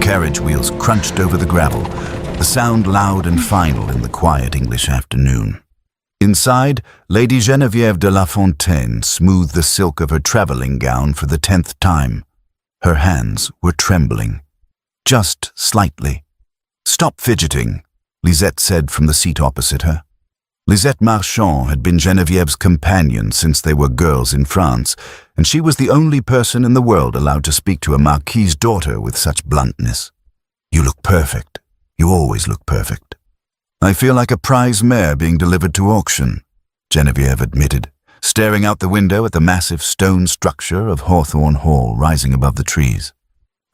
carriage wheels crunched over the gravel, the sound loud and final in the quiet English afternoon. Inside, Lady Geneviève de la Fontaine smoothed the silk of her traveling gown for the 10th time. Her hands were trembling. Just slightly. "Stop fidgeting," Lisette said from the seat opposite her. Lisette Marchand had been Geneviève's companion since they were girls in France, and she was the only person in the world allowed to speak to a marquis's daughter with such bluntness. "You look perfect. You always look perfect." "I feel like a prize mare being delivered to auction," Geneviève admitted, staring out the window at the massive stone structure of Hawthorne Hall rising above the trees.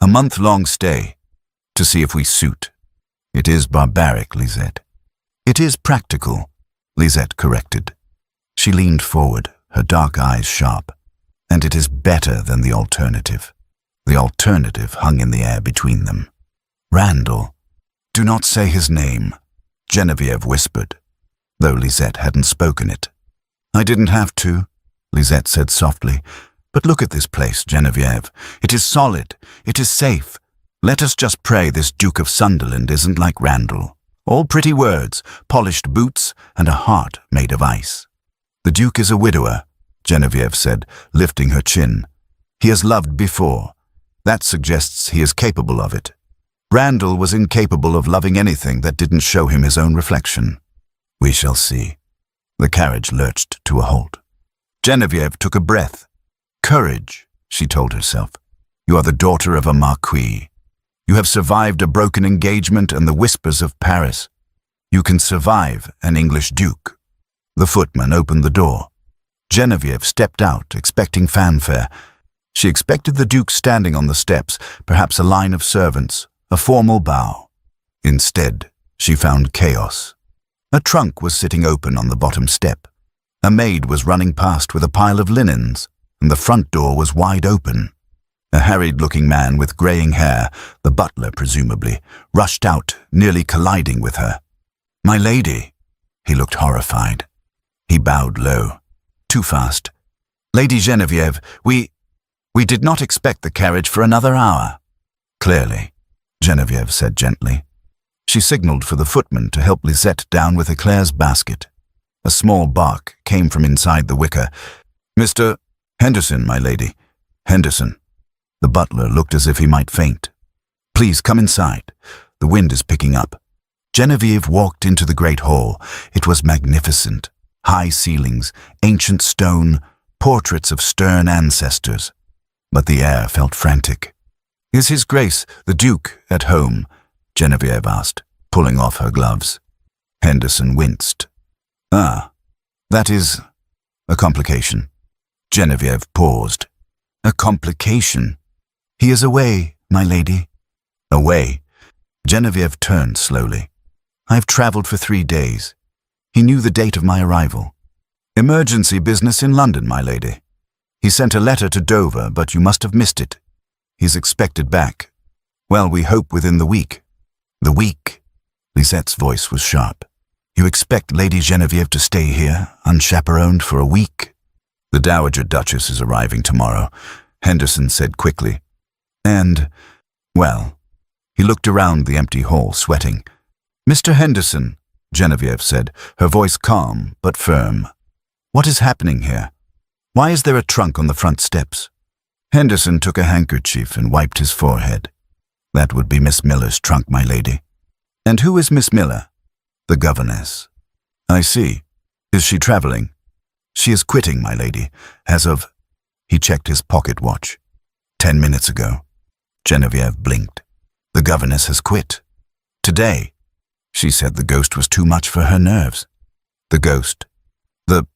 "A month-long stay, to see if we suit. It is barbaric, Lisette." "It is practical," Lisette corrected. She leaned forward, her dark eyes sharp. "And it is better than the alternative." The alternative hung in the air between them. "Randall." "Do not say his name," Geneviève whispered, though Lisette hadn't spoken it. "I didn't have to," Lisette said softly. "But look at this place, Geneviève. It is solid. It is safe. Let us just pray this Duke of Sunderland isn't like Randall. All pretty words, polished boots, and a heart made of ice." "The Duke is a widower," Geneviève said, lifting her chin. "He has loved before. That suggests he is capable of it. Randall was incapable of loving anything that didn't show him his own reflection. We shall see." The carriage lurched to a halt. Geneviève took a breath. "Courage," she told herself. "You are the daughter of a marquis. You have survived a broken engagement and the whispers of Paris. You can survive an English duke." The footman opened the door. Geneviève stepped out, expecting fanfare. She expected the duke standing on the steps, perhaps a line of servants, a formal bow. Instead, she found chaos. A trunk was sitting open on the bottom step. A maid was running past with a pile of linens, and the front door was wide open. A harried-looking man with greying hair, the butler presumably, rushed out, nearly colliding with her. "My lady." He looked horrified. He bowed low. "Too fast. Lady Geneviève, we did not expect the carriage for another hour." "Clearly," Geneviève said gently. She signaled for the footman to help Lisette down with Eclair's basket. A small bark came from inside the wicker. "Mr. Henderson, my lady. Henderson." The butler looked as if he might faint. "Please come inside. The wind is picking up." Geneviève walked into the great hall. It was magnificent. High ceilings, ancient stone, portraits of stern ancestors. But the air felt frantic. "Is His Grace, the Duke, at home?" Geneviève asked, pulling off her gloves. Henderson winced. "Ah, that is a complication." Geneviève paused. "A complication? He is away, my lady." "Away?" Geneviève turned slowly. "I've traveled for 3 days. He knew the date of my arrival." "Emergency business in London, my lady. He sent a letter to Dover, but you must have missed it. He's expected back. Well, we hope within the week." "The week?" Lisette's voice was sharp. "You expect Lady Geneviève to stay here, unchaperoned, for a week?" "The Dowager Duchess is arriving tomorrow," Henderson said quickly. "And, well," he looked around the empty hall, sweating. "Mr. Henderson," Geneviève said, her voice calm but firm. "What is happening here? Why is there a trunk on the front steps?" Henderson took a handkerchief and wiped his forehead. "That would be Miss Miller's trunk, my lady." "And who is Miss Miller?" "The governess." "I see. Is she traveling?" "She is quitting, my lady, as of—" He checked his pocket watch. 10 minutes ago." Geneviève blinked. "The governess has quit. Today." She said the ghost was too much for her nerves. "The ghost?" "The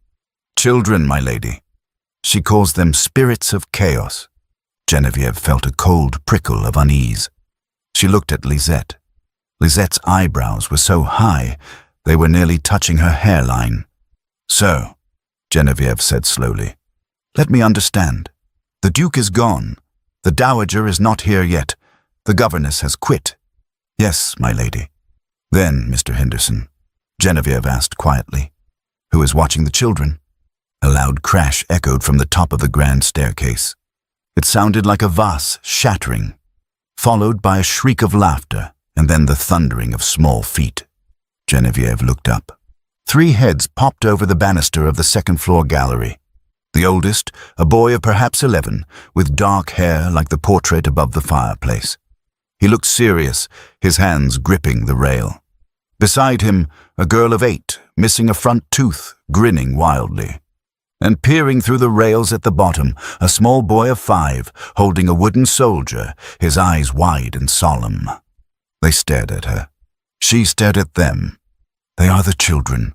children, my lady. She calls them spirits of chaos." Geneviève felt a cold prickle of unease. She looked at Lisette. Lisette's eyebrows were so high, they were nearly touching her hairline. "So," Geneviève said slowly, "let me understand. The Duke is gone. The Dowager is not here yet. The governess has quit." "Yes, my lady." "Then, Mr. Henderson," Geneviève asked quietly, "who is watching the children?" A loud crash echoed from the top of the grand staircase. It sounded like a vase shattering. followed by a shriek of laughter and then the thundering of small feet. Geneviève looked up. 3 heads popped over the banister of the second-floor gallery. The oldest, a boy of perhaps 11, with dark hair like the portrait above the fireplace. He looked serious, his hands gripping the rail. Beside him, a girl of 8, missing a front tooth, grinning wildly. And peering through the rails at the bottom, a small boy of 5, holding a wooden soldier, his eyes wide and solemn. They stared at her. She stared at them. "They are the children,"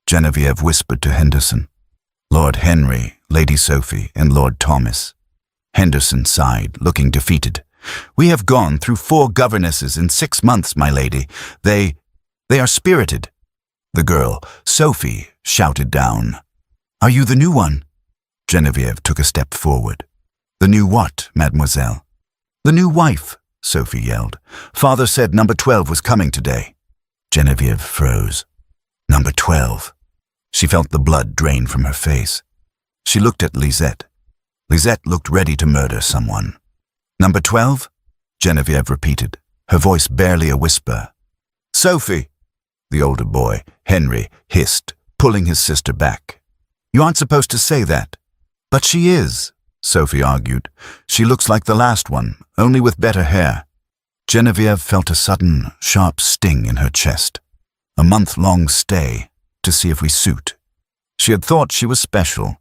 Geneviève whispered to Henderson. Lord Henry, Lady Sophie, and Lord Thomas. Henderson sighed, looking defeated. "We have gone through 4 governesses in 6 months, my lady. They are spirited." The girl, Sophie, shouted down. "Are you the new one?" Geneviève took a step forward. "The new what, mademoiselle?" "The new wife," Sophie yelled. "Father said number 12 was coming today." Geneviève froze. Number 12. She felt the blood drain from her face. She looked at Lisette. Lisette looked ready to murder someone. "Number 12? Geneviève repeated, her voice barely a whisper. "Sophie!" The older boy, Henry, hissed, pulling his sister back. "You aren't supposed to say that." "But she is," Sophie argued. "She looks like the last one, only with better hair." Geneviève felt a sudden, sharp sting in her chest. A month-long stay to see if we suit. She had thought she was special.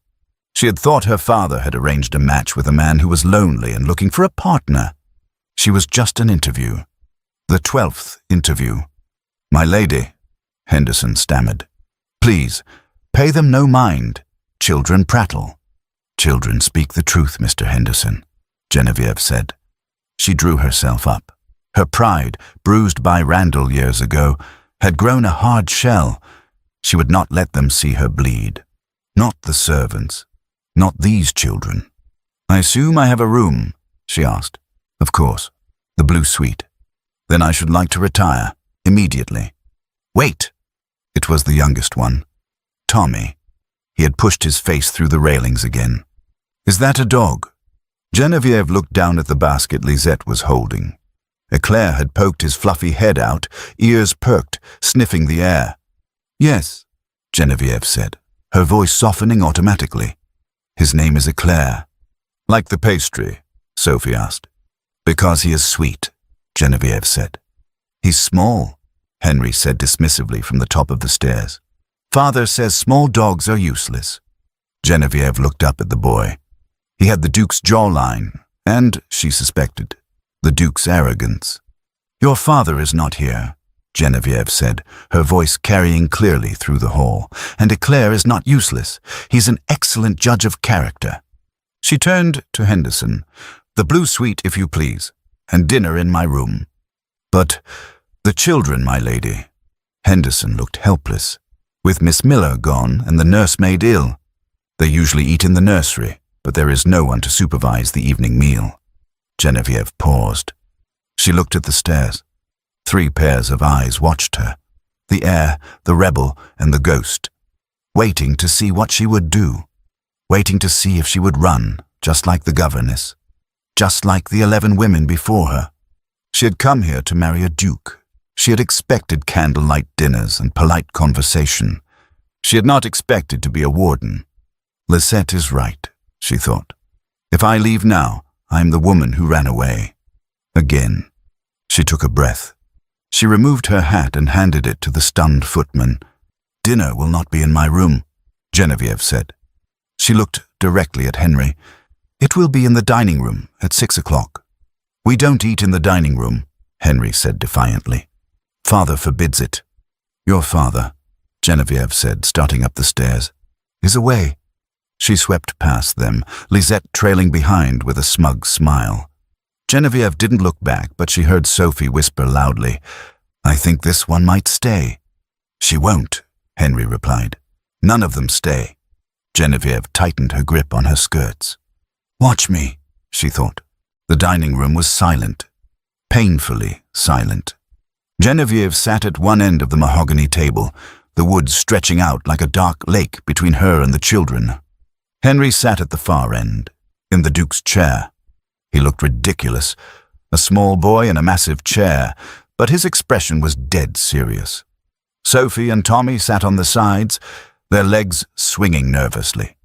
She had thought her father had arranged a match with a man who was lonely and looking for a partner. She was just an interview. The 12th interview. "My lady," Henderson stammered. "Please, pay them no mind. Children prattle." "Children speak the truth, Mr. Henderson," Geneviève said. She drew herself up. Her pride, bruised by Randall years ago, had grown a hard shell. She would not let them see her bleed. Not the servants. Not these children. "I assume I have a room?" she asked. "Of course. The blue suite." "Then I should like to retire. Immediately." "Wait!" It was the youngest one. Tommy. He had pushed his face through the railings again. "Is that a dog?" Geneviève looked down at the basket Lisette was holding. Eclair had poked his fluffy head out, ears perked, sniffing the air. "Yes," Geneviève said, her voice softening automatically. "His name is Eclair." "Like the pastry?" Sophie asked. "Because he is sweet," Geneviève said. "He's small," Henry said dismissively from the top of the stairs. "Father says small dogs are useless." Geneviève looked up at the boy. He had the Duke's jawline, and, she suspected, the Duke's arrogance. "Your father is not here," Geneviève said, her voice carrying clearly through the hall. "And Eclair is not useless. He's an excellent judge of character." She turned to Henderson. "The blue suite, if you please, and dinner in my room." "But the children, my lady." Henderson looked helpless. "With Miss Miller gone and the nursemaid ill. They usually eat in the nursery, but there is no one to supervise the evening meal." Geneviève paused. She looked at the stairs. 3 pairs of eyes watched her. The heir, the rebel, and the ghost. Waiting to see what she would do. Waiting to see if she would run, just like the governess. Just like the 11 women before her. She had come here to marry a duke. She had expected candlelight dinners and polite conversation. She had not expected to be a warden. "Lisette is right," she thought. "If I leave now, I am the woman who ran away." Again. She took a breath. She removed her hat and handed it to the stunned footman. "Dinner will not be in my room," Geneviève said. She looked directly at Henry. "It will be in the dining room at 6 o'clock. "We don't eat in the dining room," Henry said defiantly. "Father forbids it." "Your father," Geneviève said, starting up the stairs, "is away." She swept past them, Lisette trailing behind with a smug smile. Geneviève didn't look back, but she heard Sophie whisper loudly, "I think this one might stay." "She won't," Henry replied. "None of them stay." Geneviève tightened her grip on her skirts. "Watch me," she thought. The dining room was silent. Painfully silent. Geneviève sat at one end of the mahogany table, the woods stretching out like a dark lake between her and the children. Henry sat at the far end, in the Duke's chair. He looked ridiculous, A small boy in a massive chair, but his expression was dead serious. Sophie and Tommy sat on the sides, their legs swinging nervously.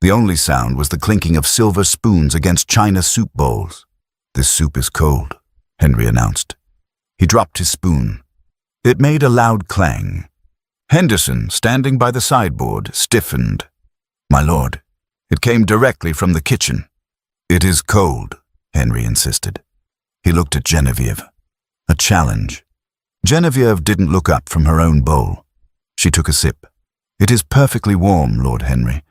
The only sound was the clinking of silver spoons against china soup bowls. "This soup is cold," Henry announced. He dropped his spoon. It made a loud clang. Henderson, standing by the sideboard, stiffened. "My lord." It came directly from the kitchen. "It is cold," Henry insisted. He looked at Geneviève. A challenge. Geneviève didn't look up from her own bowl. She took a sip. "It is perfectly warm, Lord Henry.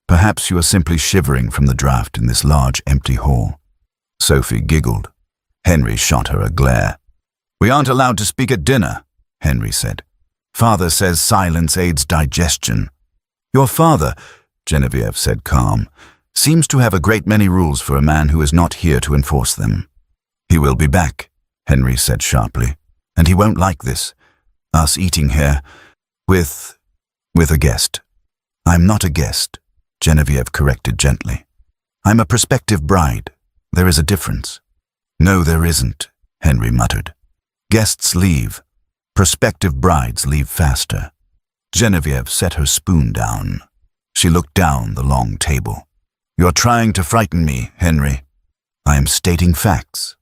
Perhaps you are simply shivering from the draught in this large, empty hall." Sophie giggled. Henry shot her a glare. "We aren't allowed to speak at dinner," Henry said. "Father says silence aids digestion." "Your father," Geneviève said calm, "seems to have a great many rules for a man who is not here to enforce them." "He will be back," Henry said sharply, "and he won't like this. Us eating here with a guest." "I'm not a guest," Geneviève corrected gently. "I'm a prospective bride. There is a difference." "No, there isn't," Henry muttered. "Guests leave. Prospective brides leave faster." Geneviève set her spoon down. She looked down the long table. "You're trying to frighten me, Henry." "I am stating facts."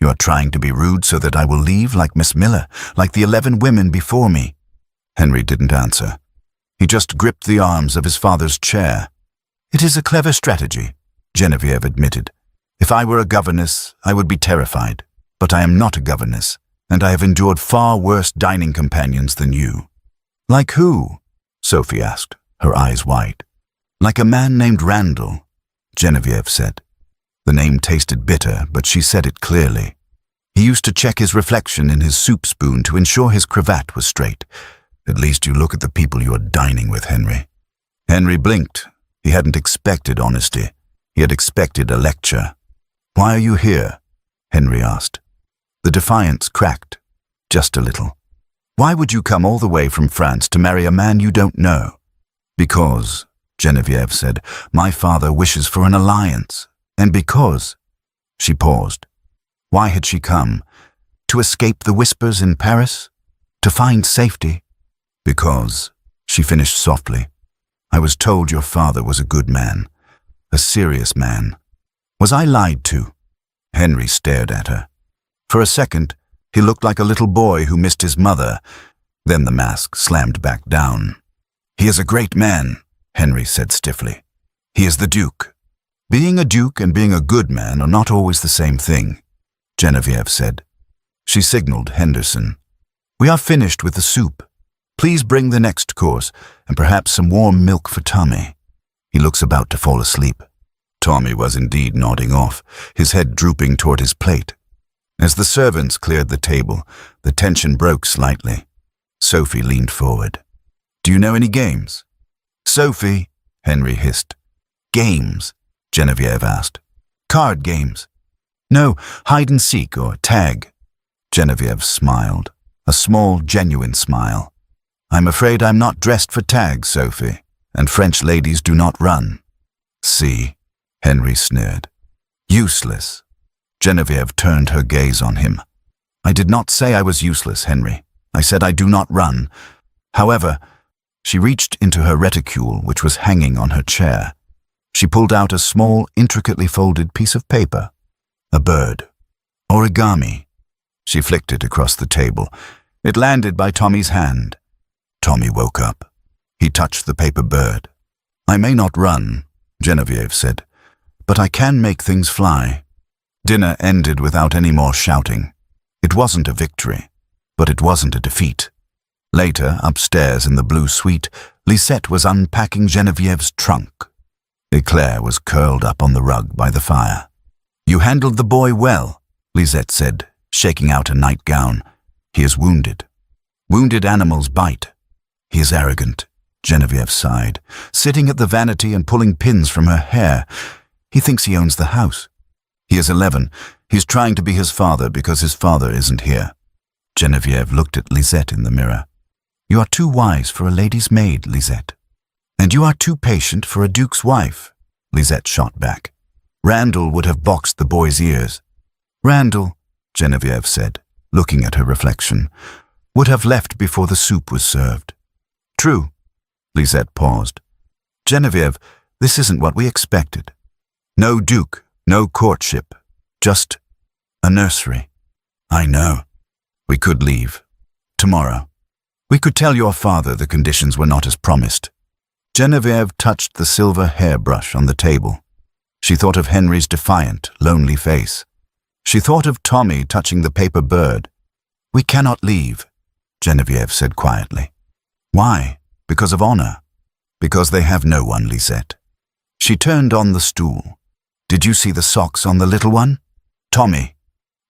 "You're trying to be rude so that I will leave like Miss Miller, like the 11 women before me." Henry didn't answer. He just gripped the arms of his father's chair. "It is a clever strategy," Geneviève admitted. "If I were a governess, I would be terrified. But I am not a governess, and I have endured far worse dining companions than you." "Like who?" Sophie asked, her eyes wide. "Like a man named Randall," Geneviève said. The name tasted bitter, but she said it clearly. "He used to check his reflection in his soup spoon to ensure his cravat was straight. At least you look at the people you are dining with, Henry." Henry blinked. He hadn't expected honesty. He had expected a lecture. "Why are you here?" Henry asked. The defiance cracked, just a little. "Why would you come all the way from France to marry a man you don't know?" "Because," Geneviève said, "my father wishes for an alliance. And because—" She paused. Why had she come? To escape the whispers in Paris? To find safety? "Because," she finished softly, "I was told your father was a good man, a serious man. Was I lied to?" Henry stared at her. For a second, he looked like a little boy who missed his mother. Then the mask slammed back down. "He is a great man," Henry said stiffly. "He is the Duke." "Being a duke and being a good man are not always the same thing," Geneviève said. She signaled Henderson. "We are finished with the soup. Please bring the next course, and perhaps some warm milk for Tommy. He looks about to fall asleep." Tommy was indeed nodding off, his head drooping toward his plate. As the servants cleared the table, the tension broke slightly. Sophie leaned forward. "Do you know any games?" "Sophie," Henry hissed. "Games?" Geneviève asked. "Card games." "No, hide and seek or tag." Geneviève smiled, a small, genuine smile. "I'm afraid I'm not dressed for tag, Sophie, and French ladies do not run." "See," Henry sneered. "Useless." Geneviève turned her gaze on him. "I did not say I was useless, Henry. I said I do not run. However," she reached into her reticule, which was hanging on her chair. She pulled out a small, intricately folded piece of paper. A bird. Origami. She flicked it across the table. It landed by Tommy's hand. Tommy woke up. He touched the paper bird. "I may not run," Geneviève said, "but I can make things fly." Dinner ended without any more shouting. It wasn't a victory, but it wasn't a defeat. Later, upstairs in the blue suite, Lisette was unpacking Geneviève's trunk. Eclair was curled up on the rug by the fire. "You handled the boy well," Lisette said, shaking out a nightgown. "He is wounded. Wounded animals bite." "He is arrogant," Geneviève sighed, sitting at the vanity and pulling pins from her hair. "He thinks he owns the house. He is 11. He's trying to be his father because his father isn't here." Geneviève looked at Lisette in the mirror. "You are too wise for a lady's maid, Lisette." "And you are too patient for a duke's wife," Lisette shot back. "Randall would have boxed the boy's ears." Randall, Genevieve said, looking at her reflection, would have left before the soup was served. True. Lisette paused. Genevieve, this isn't what we expected. No Duke, no courtship, just a nursery. I know. We could leave. Tomorrow. We could tell your father the conditions were not as promised. Genevieve touched the silver hairbrush on the table. She thought of Henry's defiant, lonely face. She thought of Tommy touching the paper bird. We cannot leave, Genevieve said quietly. Why? Because of honor. Because they have no one, Lisette. She turned on the stool. Did you see the socks on the little one? Tommy.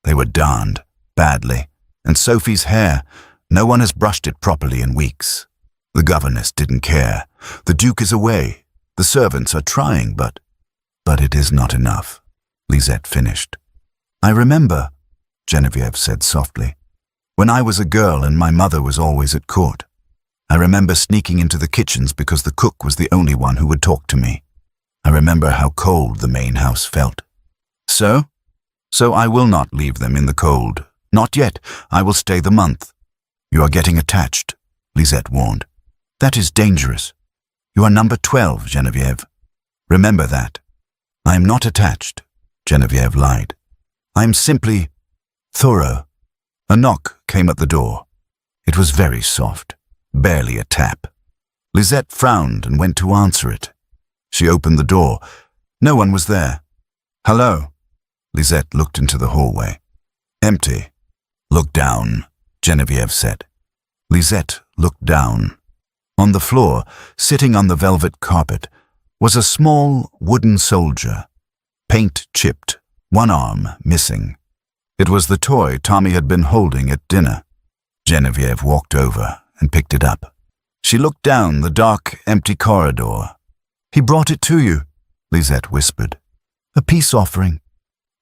They were darned, badly. And Sophie's hair, no one has brushed it properly in weeks. The governess didn't care. The Duke is away. The servants are trying, but it is not enough, Lisette finished. I remember, Genevieve said softly, when I was a girl and my mother was always at court. I remember sneaking into the kitchens because the cook was the only one who would talk to me. I remember how cold the main house felt. So I will not leave them in the cold. Not yet. I will stay the month. You are getting attached, Lisette warned. That is dangerous. You are number 12, Genevieve. Remember that. I am not attached, Genevieve lied. I am simply thorough. A knock came at the door. It was very soft, barely a tap. Lisette frowned and went to answer it. She opened the door. No one was there. Hello. Lisette looked into the hallway. Empty. Look down, Genevieve said. Lisette looked down. On the floor, sitting on the velvet carpet, was a small wooden soldier, paint chipped, one arm missing. It was the toy Tommy had been holding at dinner. Genevieve walked over and picked it up. She looked down the dark, empty corridor. He brought it to you, Lisette whispered. A peace offering.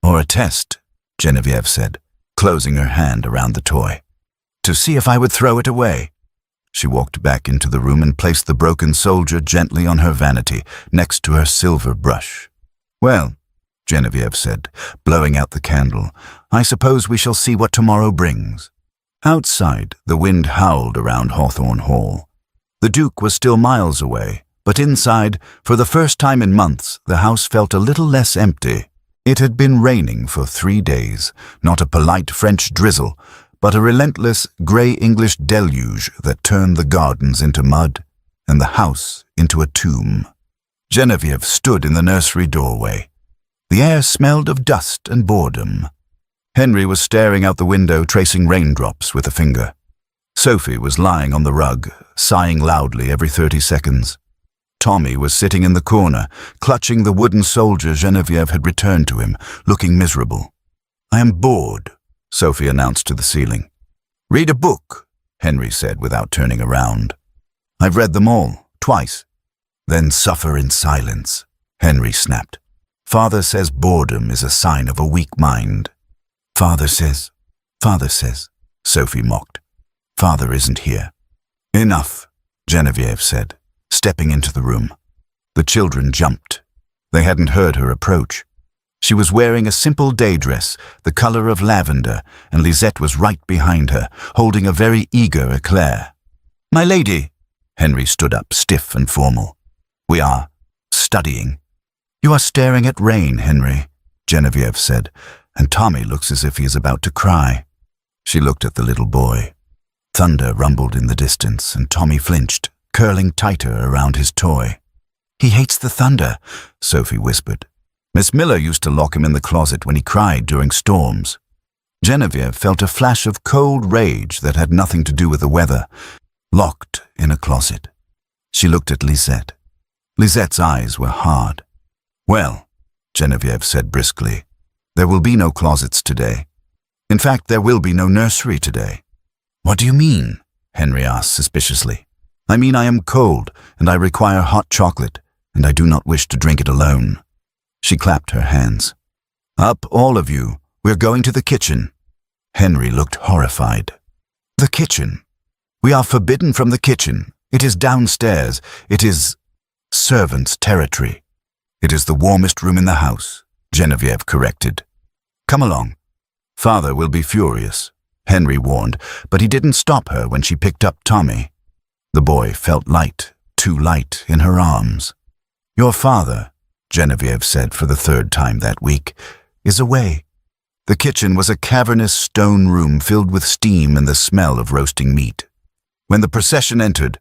Or a test, Genevieve said, closing her hand around the toy. To see if I would throw it away. She walked back into the room and placed the broken soldier gently on her vanity, next to her silver brush. Well, Genevieve said, blowing out the candle, I suppose we shall see what tomorrow brings. Outside, the wind howled around Hawthorne Hall. The Duke was still miles away, but inside, for the first time in months, the house felt a little less empty. It had been raining for 3 days, not a polite French drizzle, but a relentless grey English deluge that turned the gardens into mud and the house into a tomb. Genevieve stood in the nursery doorway. The air smelled of dust and boredom. Henry was staring out the window, tracing raindrops with a finger. Sophie was lying on the rug, sighing loudly every 30 seconds. Tommy was sitting in the corner, clutching the wooden soldier Genevieve had returned to him, looking miserable. I am bored, Sophie announced to the ceiling. Read a book, Henry said without turning around. I've read them all, twice. Then suffer in silence, Henry snapped. Father says boredom is a sign of a weak mind. Father says, Sophie mocked. Father isn't here. Enough, Genevieve said, stepping into the room. The children jumped. They hadn't heard her approach. She was wearing a simple day dress, the color of lavender, and Lisette was right behind her, holding a very eager eclair. My lady, Henry stood up, stiff and formal. We are studying. You are staring at rain, Henry, Genevieve said, and Tommy looks as if he is about to cry. She looked at the little boy. Thunder rumbled in the distance, and Tommy flinched, curling tighter around his toy. He hates the thunder, Sophie whispered. Miss Miller used to lock him in the closet when he cried during storms. Genevieve felt a flash of cold rage that had nothing to do with the weather, locked in a closet. She looked at Lisette. Lisette's eyes were hard. Well, Genevieve said briskly, there will be no closets today. In fact, there will be no nursery today. What do you mean? Henry asked suspiciously. I mean I am cold, and I require hot chocolate, and I do not wish to drink it alone. She clapped her hands. Up, all of you. We're going to the kitchen. Henry looked horrified. The kitchen? We are forbidden from the kitchen. It is downstairs. It is servants' territory. It is the warmest room in the house, Genevieve corrected. Come along. Father will be furious, Henry warned, but he didn't stop her when she picked up Tommy. The boy felt light, too light, in her arms. Your father, Genevieve said for the third time that week, is away. The kitchen was a cavernous stone room filled with steam and the smell of roasting meat. When the procession entered,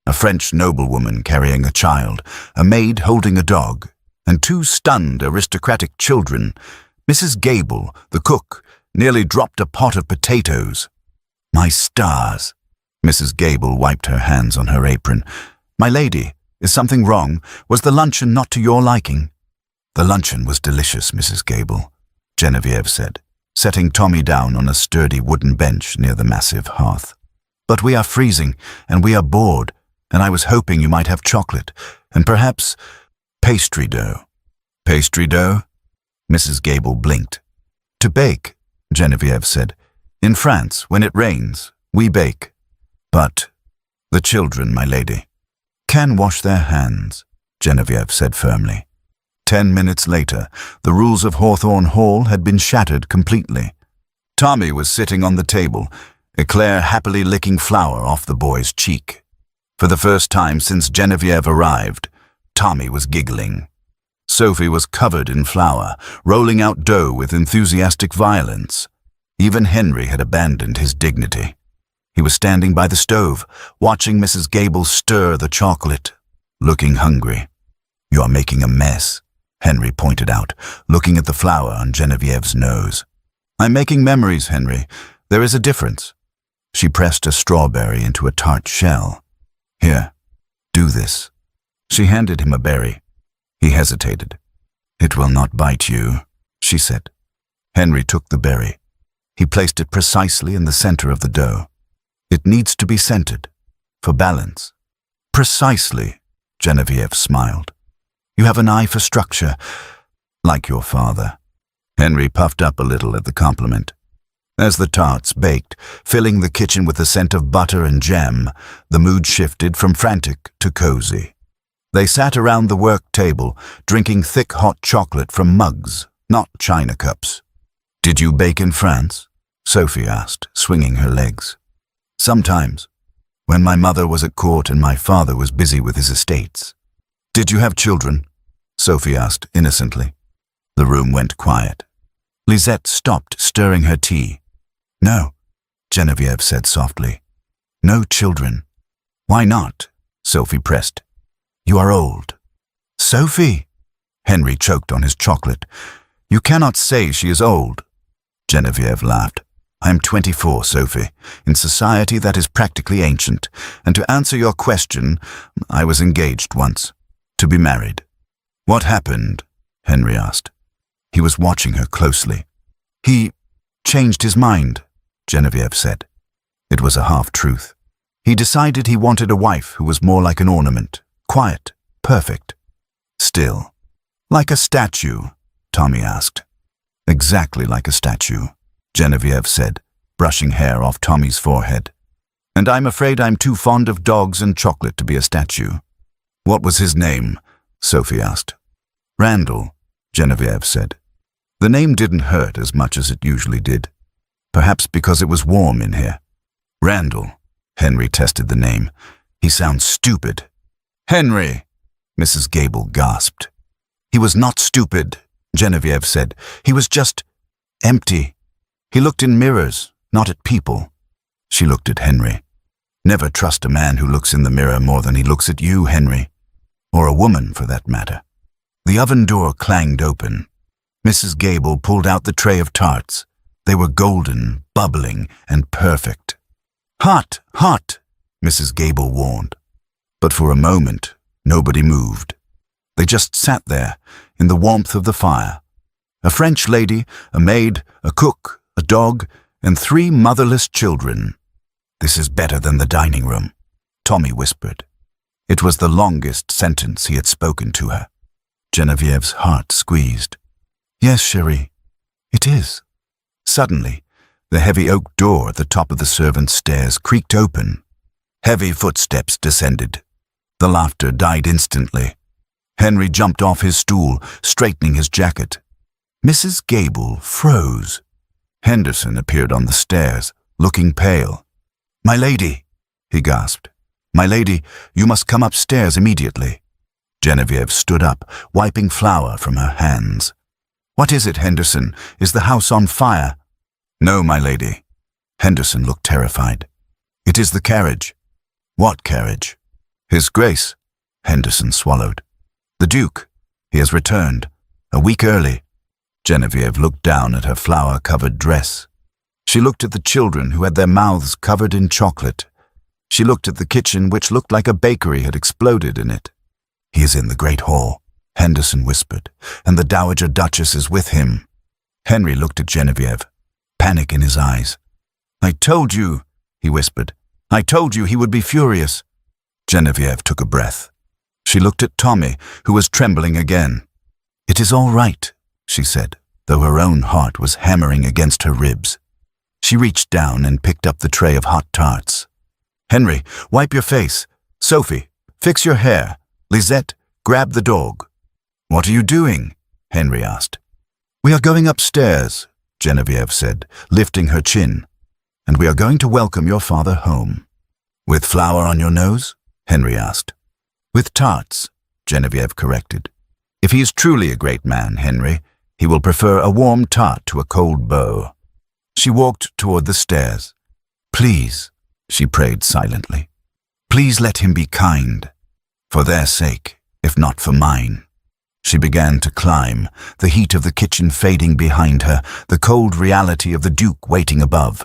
a French noblewoman carrying a child, a maid holding a dog, and two stunned aristocratic children, Mrs. Gable, the cook, nearly dropped a pot of potatoes. My stars! Mrs. Gable wiped her hands on her apron. My lady, is something wrong? Was the luncheon not to your liking? The luncheon was delicious, Mrs. Gable, Genevieve said, setting Tommy down on a sturdy wooden bench near the massive hearth. But we are freezing, and we are bored, and I was hoping you might have chocolate, and perhaps pastry dough. Pastry dough? Mrs. Gable blinked. To bake, Genevieve said. In France, when it rains, we bake. But the children, my lady, can wash their hands, Genevieve said firmly. 10 minutes later, the rules of Hawthorne Hall had been shattered completely. Tommy was sitting on the table, Eclair happily licking flour off the boy's cheek. For the first time since Genevieve arrived, Tommy was giggling. Sophie was covered in flour, rolling out dough with enthusiastic violence. Even Henry had abandoned his dignity. He was standing by the stove, watching Mrs. Gable stir the chocolate, looking hungry. You are making a mess, Henry pointed out, looking at the flour on Genevieve's nose. I'm making memories, Henry. There is a difference. She pressed a strawberry into a tart shell. Here, do this. She handed him a berry. He hesitated. It will not bite you, she said. Henry took the berry. He placed it precisely in the center of the dough. It needs to be centered, for balance. Precisely, Genevieve smiled. You have an eye for structure, like your father. Henry puffed up a little at the compliment. As the tarts baked, filling the kitchen with the scent of butter and jam, the mood shifted from frantic to cozy. They sat around the work table, drinking thick hot chocolate from mugs, not china cups. Did you bake in France? Sophie asked, swinging her legs. Sometimes, when my mother was at court and my father was busy with his estates. Did you have children? Sophie asked innocently. The room went quiet. Lisette stopped stirring her tea. No, Genevieve said softly. No children. Why not? Sophie pressed. You are old. Sophie! Henry choked on his chocolate. You cannot say she is old. Genevieve laughed. I am 24, Sophie, in society that is practically ancient, and to answer your question, I was engaged once, to be married. What happened? Henry asked. He was watching her closely. He changed his mind, Genevieve said. It was a half-truth. He decided he wanted a wife who was more like an ornament, quiet, perfect. Still, like a statue, Tommy asked. Exactly like a statue, Genevieve said, brushing hair off Tommy's forehead. And I'm afraid I'm too fond of dogs and chocolate to be a statue. What was his name? Sophie asked. Randall, Genevieve said. The name didn't hurt as much as it usually did. Perhaps because it was warm in here. Randall, Henry tested the name. He sounds stupid. Henry, Mrs. Gable gasped. He was not stupid, Genevieve said. He was just empty. He looked in mirrors, not at people. She looked at Henry. Never trust a man who looks in the mirror more than he looks at you, Henry. Or a woman, for that matter. The oven door clanged open. Mrs. Gable pulled out the tray of tarts. They were golden, bubbling, and perfect. Hot, hot, Mrs. Gable warned. But for a moment, nobody moved. They just sat there, in the warmth of the fire. A French lady, a maid, a cook, a dog, and 3 motherless children. This is better than the dining room, Tommy whispered. It was the longest sentence he had spoken to her. Genevieve's heart squeezed. Yes, chérie, it is. Suddenly, the heavy oak door at the top of the servants' stairs creaked open. Heavy footsteps descended. The laughter died instantly. Henry jumped off his stool, straightening his jacket. Mrs. Gable froze. Henderson appeared on the stairs, looking pale. "My lady," he gasped. "My lady, you must come upstairs immediately." Genevieve stood up, wiping flour from her hands. "What is it, Henderson? Is the house on fire?" "No, my lady." Henderson looked terrified. "It is the carriage." "What carriage?" "His Grace." Henderson swallowed. "The Duke. He has returned. A week early." Genevieve looked down at her flour-covered dress. She looked at the children who had their mouths covered in chocolate. She looked at the kitchen, which looked like a bakery had exploded in it. "He is in the Great Hall," Henderson whispered, "and the Dowager Duchess is with him." Henry looked at Genevieve, panic in his eyes. "I told you," he whispered. "I told you he would be furious." Genevieve took a breath. She looked at Tommy, who was trembling again. "It is all right," she said, though her own heart was hammering against her ribs. She reached down and picked up the tray of hot tarts. "Henry, wipe your face. Sophie, fix your hair. Lisette, grab the dog." "What are you doing?" Henry asked. "We are going upstairs," Genevieve said, lifting her chin. "And we are going to welcome your father home." "With flour on your nose?" Henry asked. "With tarts," Genevieve corrected. "If he is truly a great man, Henry, he will prefer a warm tart to a cold beau." She walked toward the stairs. "Please," she prayed silently, "please let him be kind. For their sake, if not for mine." She began to climb, the heat of the kitchen fading behind her, the cold reality of the Duke waiting above.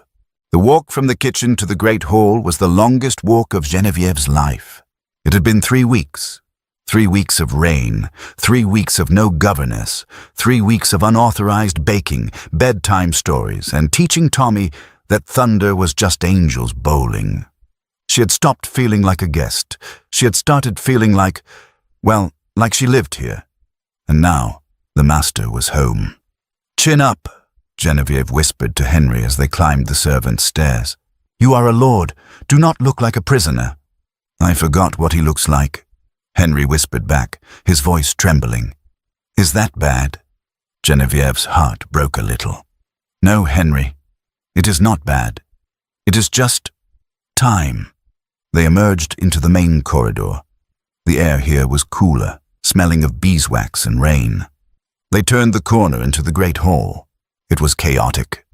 The walk from the kitchen to the Great Hall was the longest walk of Genevieve's life. It had been 3 weeks. 3 weeks of rain, 3 weeks of no governess, 3 weeks of unauthorized baking, bedtime stories, and teaching Tommy that thunder was just angels bowling. She had stopped feeling like a guest. She had started feeling like she lived here. And now the master was home. "Chin up," Genevieve whispered to Henry as they climbed the servants' stairs. "You are a lord. Do not look like a prisoner." "I forgot what he looks like," Henry whispered back, his voice trembling. "Is that bad?" Genevieve's heart broke a little. "No, Henry, it is not bad. It is just time." They emerged into the main corridor. The air here was cooler, smelling of beeswax and rain. They turned the corner into the Great Hall. It was chaotic.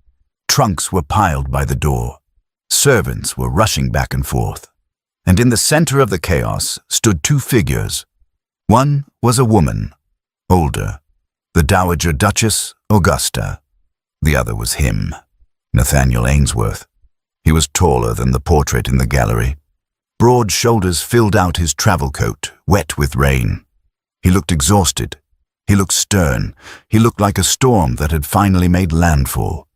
Trunks were piled by the door. Servants were rushing back and forth. And in the center of the chaos stood 2 figures. One was a woman, older, the Dowager Duchess Augusta. The other was him, Nathaniel Ainsworth. He was taller than the portrait in the gallery. Broad shoulders filled out his travel coat, wet with rain. He looked exhausted. He looked stern. He looked like a storm that had finally made landfall.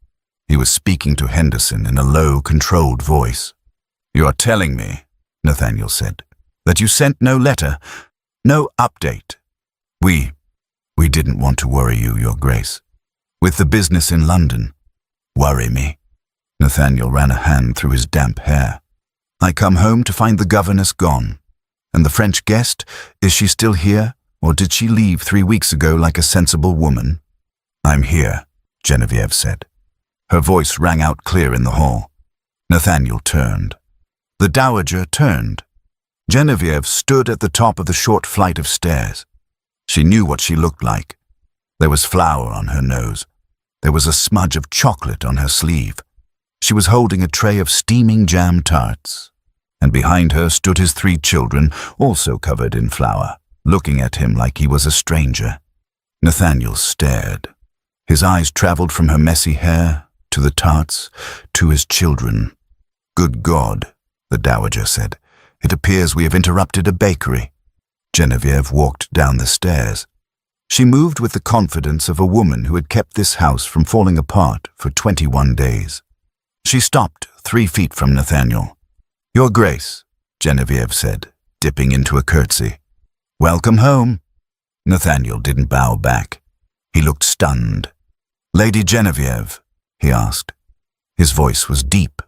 He was speaking to Henderson in a low, controlled voice. "You are telling me," Nathaniel said, "that you sent no letter, no update. We didn't want to worry you, Your Grace. With the business in London, worry me." Nathaniel ran a hand through his damp hair. "I come home to find the governess gone. And the French guest, is she still here, or did she leave 3 weeks ago like a sensible woman?" "I'm here," Genevieve said. Her voice rang out clear in the hall. Nathaniel turned. The Dowager turned. Genevieve stood at the top of the short flight of stairs. She knew what she looked like. There was flour on her nose. There was a smudge of chocolate on her sleeve. She was holding a tray of steaming jam tarts. And behind her stood his 3 children, also covered in flour, looking at him like he was a stranger. Nathaniel stared. His eyes traveled from her messy hair, to the tarts, to his children. "Good God," the Dowager said. "It appears we have interrupted a bakery." Genevieve walked down the stairs. She moved with the confidence of a woman who had kept this house from falling apart for 21 days. She stopped 3 feet from Nathaniel. "Your Grace," Genevieve said, dipping into a curtsy. "Welcome home." Nathaniel didn't bow back. He looked stunned. "Lady Genevieve?" he asked. His voice was deep,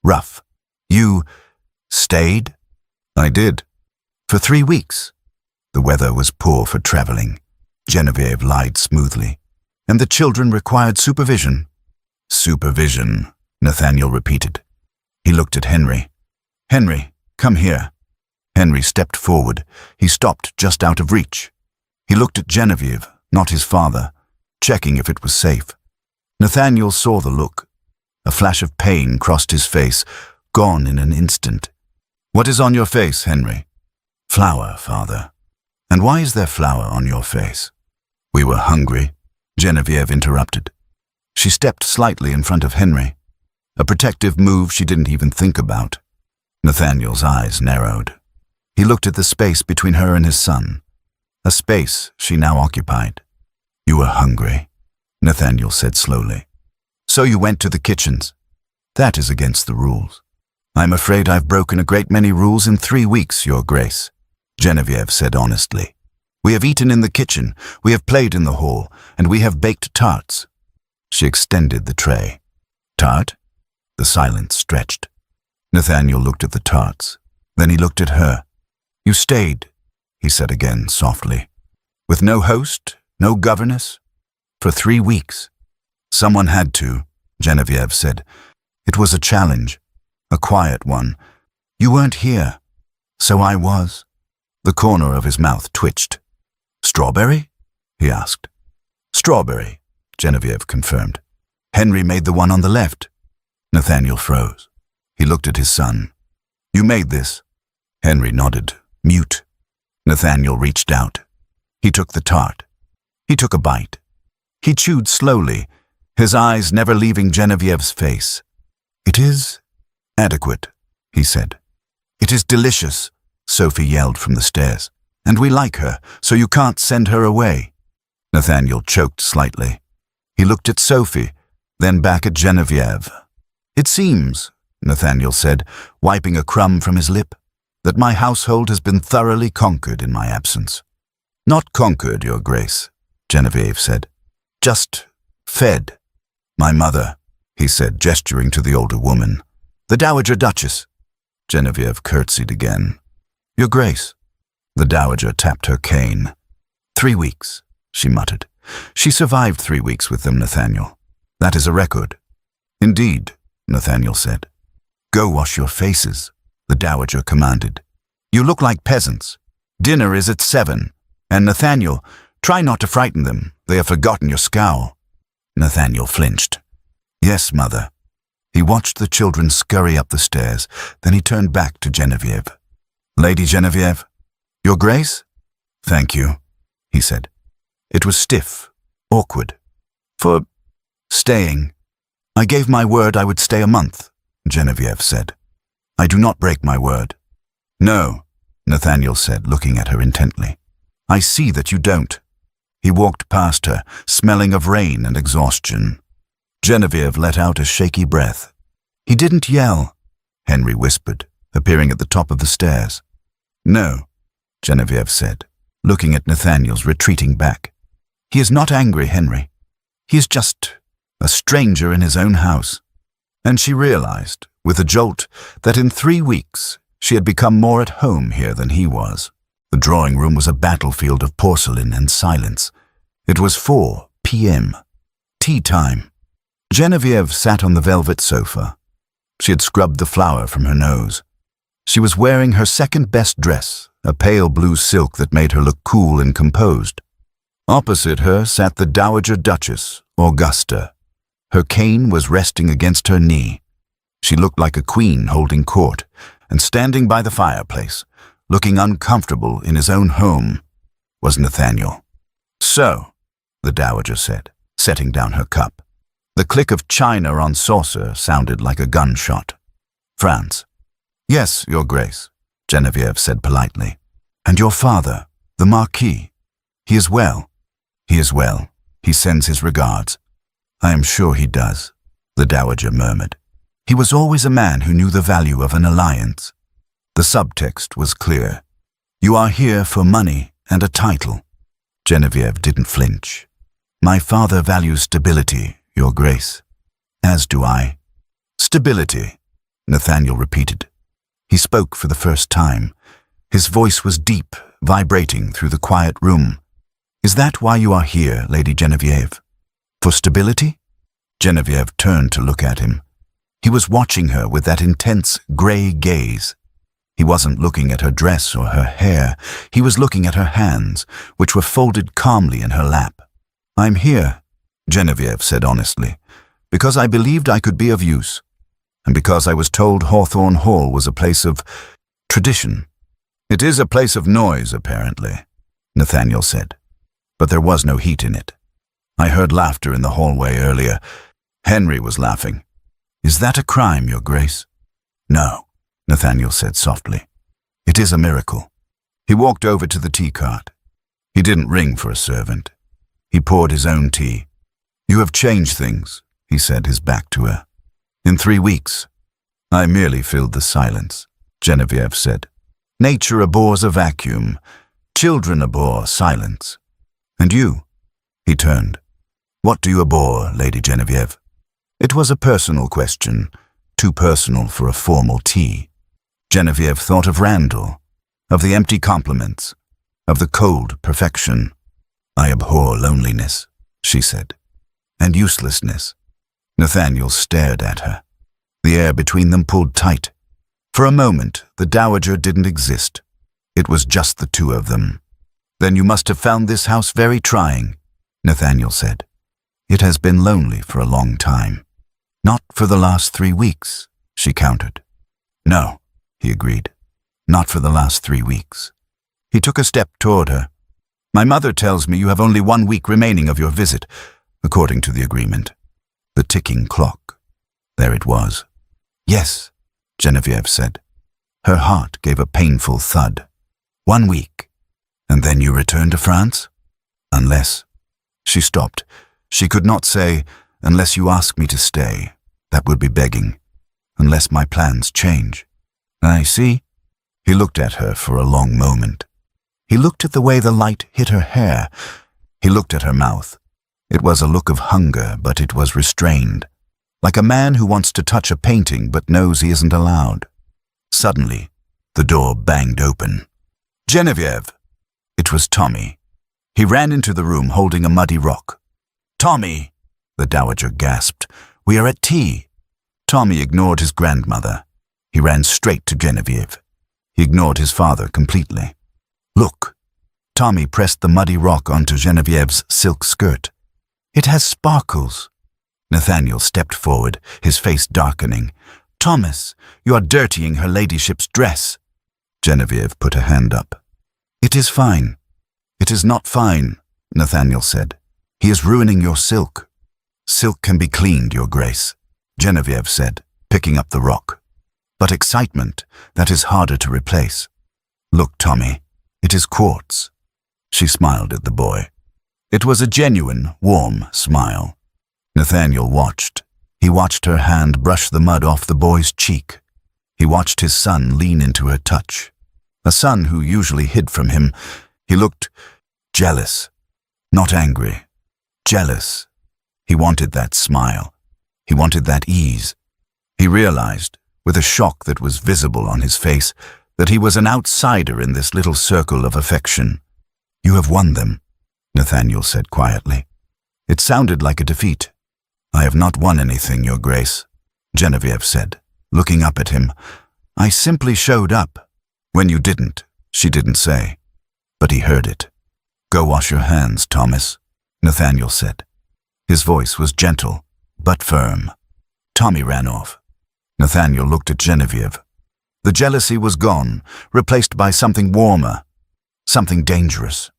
rough. "You stayed?" "I did. For 3 weeks. The weather was poor for traveling." Genevieve lied smoothly. "And the children required supervision." Supervision, Nathaniel repeated. He looked at Henry. Henry, come here. Henry stepped forward. He stopped just out of reach. He looked at Genevieve, not his father, checking if it was safe. Nathaniel saw the look. A flash of pain crossed his face, gone in an instant. What is on your face, Henry? Flour, father. And why is there flour on your face? We were hungry, Genevieve interrupted. She stepped slightly in front of Henry, a protective move she didn't even think about. Nathaniel's eyes narrowed. He looked at the space between her and his son, a space she now occupied. You were hungry, Nathaniel said slowly. So you went to the kitchens. That is against the rules. I'm afraid I've broken a great many rules in 3 weeks, Your Grace, Genevieve said honestly. We have eaten in the kitchen, we have played in the hall, and we have baked tarts. She extended the tray. Tart? The silence stretched. Nathaniel looked at the tarts. Then he looked at her. You stayed, he said again softly. With no host, no governess? For 3 weeks. Someone had to, Genevieve said. It was a challenge, a quiet one. You weren't here. So I was. The corner of his mouth twitched. Strawberry? He asked. Strawberry, Genevieve confirmed. Henry made the one on the left. Nathaniel froze. He looked at his son. You made this? Henry nodded, mute. Nathaniel reached out. He took the tart. He took a bite. He chewed slowly, his eyes never leaving Genevieve's face. It is adequate, he said. It is delicious, Sophie yelled from the stairs. And we like her, so you can't send her away. Nathaniel choked slightly. He looked at Sophie, then back at Genevieve. It seems, Nathaniel said, wiping a crumb from his lip, that my household has been thoroughly conquered in my absence. Not conquered, Your Grace, Genevieve said. Just fed. My mother, he said, gesturing to the older woman. The Dowager Duchess. Genevieve curtsied again. Your Grace. The Dowager tapped her cane. 3 weeks, she muttered. She survived 3 weeks with them, Nathaniel. That is a record. Indeed, Nathaniel said. Go wash your faces, the Dowager commanded. You look like peasants. Dinner is at 7. And Nathaniel, try not to frighten them. They have forgotten your scowl. Nathaniel flinched. Yes, Mother. He watched the children scurry up the stairs. Then he turned back to Genevieve. Lady Genevieve? Your Grace? Thank you, he said. It was stiff, awkward. For staying. I gave my word I would stay a month, Genevieve said. I do not break my word. No, Nathaniel said, looking at her intently. I see that you don't. He walked past her, smelling of rain and exhaustion. Genevieve let out a shaky breath. He didn't yell, Henry whispered, appearing at the top of the stairs. No, Genevieve said, looking at Nathaniel's retreating back. He is not angry, Henry. He is just a stranger in his own house. And she realized, with a jolt, that in 3 weeks she had become more at home here than he was. The drawing room was a battlefield of porcelain and silence. It was 4 p.m. Tea time. Genevieve sat on the velvet sofa. She had scrubbed the flour from her nose. She was wearing her second-best dress, a pale blue silk that made her look cool and composed. Opposite her sat the Dowager Duchess, Augusta. Her cane was resting against her knee. She looked like a queen holding court, and standing by the fireplace, looking uncomfortable in his own home, was Nathaniel. So, the Dowager said, setting down her cup. The click of china on saucer sounded like a gunshot. France. Yes, Your Grace, Genevieve said politely. And your father, the Marquis. He is well. He is well. He sends his regards. I am sure he does, the Dowager murmured. He was always a man who knew the value of an alliance. The subtext was clear. You are here for money and a title. Genevieve didn't flinch. My father values stability, Your Grace. As do I. Stability, Nathaniel repeated. He spoke for the first time. His voice was deep, vibrating through the quiet room. Is that why you are here, Lady Genevieve? For stability? Genevieve turned to look at him. He was watching her with that intense grey gaze. He wasn't looking at her dress or her hair. He was looking at her hands, which were folded calmly in her lap. "I'm here," Genevieve said honestly, "because I believed I could be of use, and because I was told Hawthorne Hall was a place of tradition." "It is a place of noise, apparently," Nathaniel said, "but there was no heat in it. I heard laughter in the hallway earlier. Henry was laughing." "Is that a crime, Your Grace?" "No," Nathaniel said softly. "It is a miracle." He walked over to the tea cart. He didn't ring for a servant. He poured his own tea. "You have changed things," he said, his back to her. "In 3 weeks." "I merely filled the silence," Genevieve said. "Nature abhors a vacuum. Children abhor silence. And you?" He turned. "What do you abhor, Lady Genevieve?" It was a personal question, too personal for a formal tea. Genevieve thought of Randall, of the empty compliments, of the cold perfection. "I abhor loneliness," she said, "and uselessness." Nathaniel stared at her. The air between them pulled tight. For a moment, the dowager didn't exist. It was just the two of them. "Then you must have found this house very trying," Nathaniel said. "It has been lonely for a long time." "Not for the last 3 weeks," she countered. "No," he agreed. "Not for the last 3 weeks." He took a step toward her. "My mother tells me you have only 1 week remaining of your visit, according to the agreement." The ticking clock. There it was. "Yes," Genevieve said. Her heart gave a painful thud. 1 week. "And then you return to France?" "Unless—" She stopped. She could not say, "Unless you ask me to stay." That would be begging. "Unless my plans change." "I see." He looked at her for a long moment. He looked at the way the light hit her hair. He looked at her mouth. It was a look of hunger, but it was restrained, like a man who wants to touch a painting but knows he isn't allowed. Suddenly, the door banged open. "Genevieve!" It was Tommy. He ran into the room holding a muddy rock. "Tommy!" the dowager gasped. "We are at tea." Tommy ignored his grandmother. He ran straight to Genevieve. He ignored his father completely. "Look." Tommy pressed the muddy rock onto Genevieve's silk skirt. "It has sparkles." Nathaniel stepped forward, his face darkening. "Thomas, you are dirtying her ladyship's dress." Genevieve put a hand up. "It is fine." "It is not fine," Nathaniel said. "He is ruining your silk." "Silk can be cleaned, Your Grace," Genevieve said, picking up the rock. "But excitement, that is harder to replace." "Look, Tommy, it is quartz." She smiled at the boy. It was a genuine, warm smile. Nathaniel watched. He watched her hand brush the mud off the boy's cheek. He watched his son lean into her touch. A son who usually hid from him. He looked jealous, not angry, jealous. He wanted that smile. He wanted that ease. He realized, with a shock that was visible on his face, that he was an outsider in this little circle of affection. "You have won them," Nathaniel said quietly. It sounded like a defeat. "I have not won anything, Your Grace," Genevieve said, looking up at him. "I simply showed up." "When you didn't," she didn't say. But he heard it. "Go wash your hands, Thomas," Nathaniel said. His voice was gentle, but firm. Tommy ran off. Nathaniel looked at Genevieve. The jealousy was gone, replaced by something warmer, something dangerous.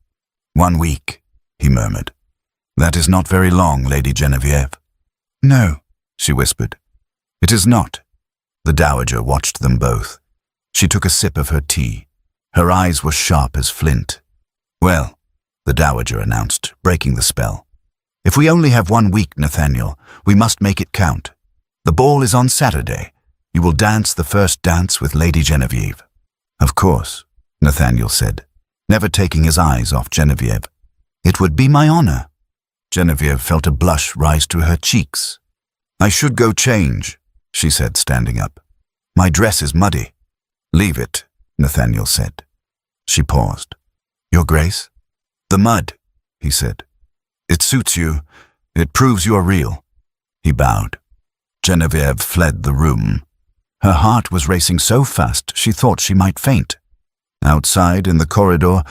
1 week, he murmured. "That is not very long, Lady Genevieve." "No," she whispered. "It is not." The dowager watched them both. She took a sip of her tea. Her eyes were sharp as flint. "Well," the dowager announced, breaking the spell. "If we only have 1 week, Nathaniel, we must make it count. The ball is on Saturday. You will dance the first dance with Lady Genevieve." "Of course," Nathaniel said, never taking his eyes off Genevieve. "It would be my honor." Genevieve felt a blush rise to her cheeks. "I should go change," she said, standing up. "My dress is muddy." "Leave it," Nathaniel said. She paused. "Your Grace?" "The mud," he said. "It suits you. It proves you are real." He bowed. Geneviève fled the room. Her heart was racing so fast she thought she might faint. Outside, in the corridor,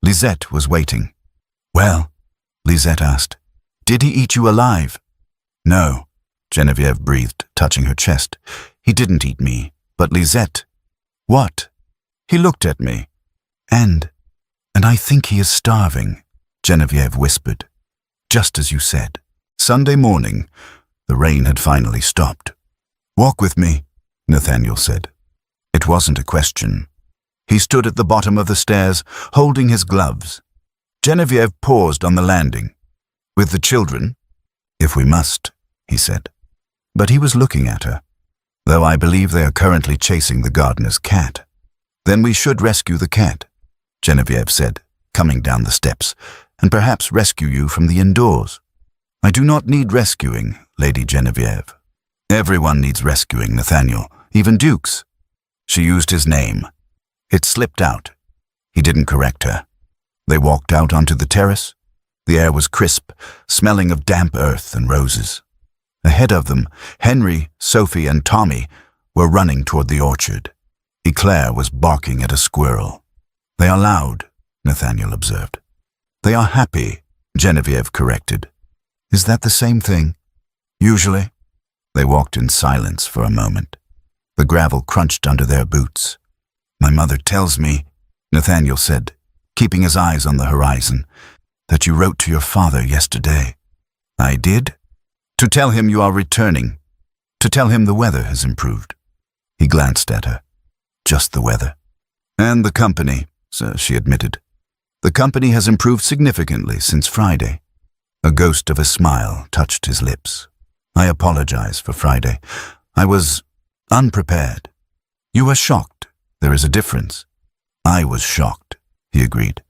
Lisette was waiting. "Well?" Lisette asked. "Did he eat you alive?" "No," Geneviève breathed, touching her chest. "He didn't eat me, but Lisette." "What?" "He looked at me. And I think he is starving," Geneviève whispered. "Just as you said." Sunday morning, the rain had finally stopped. "Walk with me," Nathaniel said. It wasn't a question. He stood at the bottom of the stairs, holding his gloves. Geneviève paused on the landing. "With the children?" "If we must," he said. But he was looking at her. "Though I believe they are currently chasing the gardener's cat." "Then we should rescue the cat," Geneviève said, coming down the steps, "and perhaps rescue you from the indoors." "I do not need rescuing, Lady Geneviève." "Everyone needs rescuing, Nathaniel, even dukes." She used his name. It slipped out. He didn't correct her. They walked out onto the terrace. The air was crisp, smelling of damp earth and roses. Ahead of them, Henry, Sophie, and Tommy were running toward the orchard. Eclair was barking at a squirrel. "They are loud," Nathaniel observed. "They are happy," Geneviève corrected. "Is that the same thing?" "Usually." They walked in silence for a moment. The gravel crunched under their boots. "My mother tells me," Nathaniel said, keeping his eyes on the horizon, "that you wrote to your father yesterday." "I did?" "To tell him you are returning. To tell him the weather has improved." He glanced at her. "Just the weather." "And the company," she admitted. "The company has improved significantly since Friday." A ghost of a smile touched his lips. "I apologize for Friday. I was unprepared." "You were shocked. There is a difference." "I was shocked," he agreed.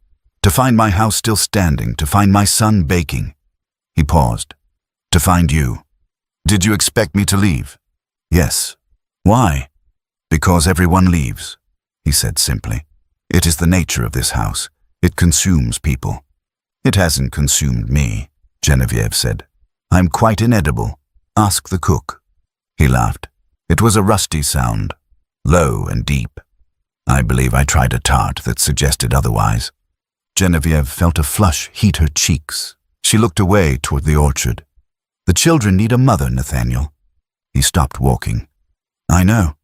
"To find my house still standing, to find my son baking." He paused. "To find you. Did you expect me to leave?" "Yes." "Why?" "Because everyone leaves," he said simply. "It is the nature of this house. It consumes people." "It hasn't consumed me," Geneviève said. "I'm quite inedible. Ask the cook." He laughed. It was a rusty sound, low and deep. I believe I tried a tart that suggested otherwise. Geneviève felt a flush heat her cheeks. She looked away toward the orchard. "The children need a mother, Nathaniel." He stopped walking. "I know.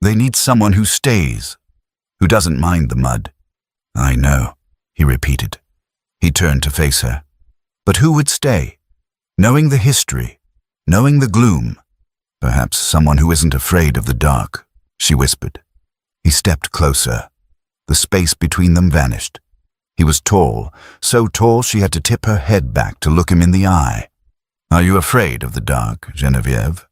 They need someone who stays, who doesn't mind the mud." "I know," he repeated. He turned to face her. "But who would stay? Knowing the history, knowing the gloom. Perhaps someone who isn't afraid of the dark," she whispered. He stepped closer. The space between them vanished. He was tall, so tall she had to tip her head back to look him in the eye. "Are you afraid of the dark, Geneviève?"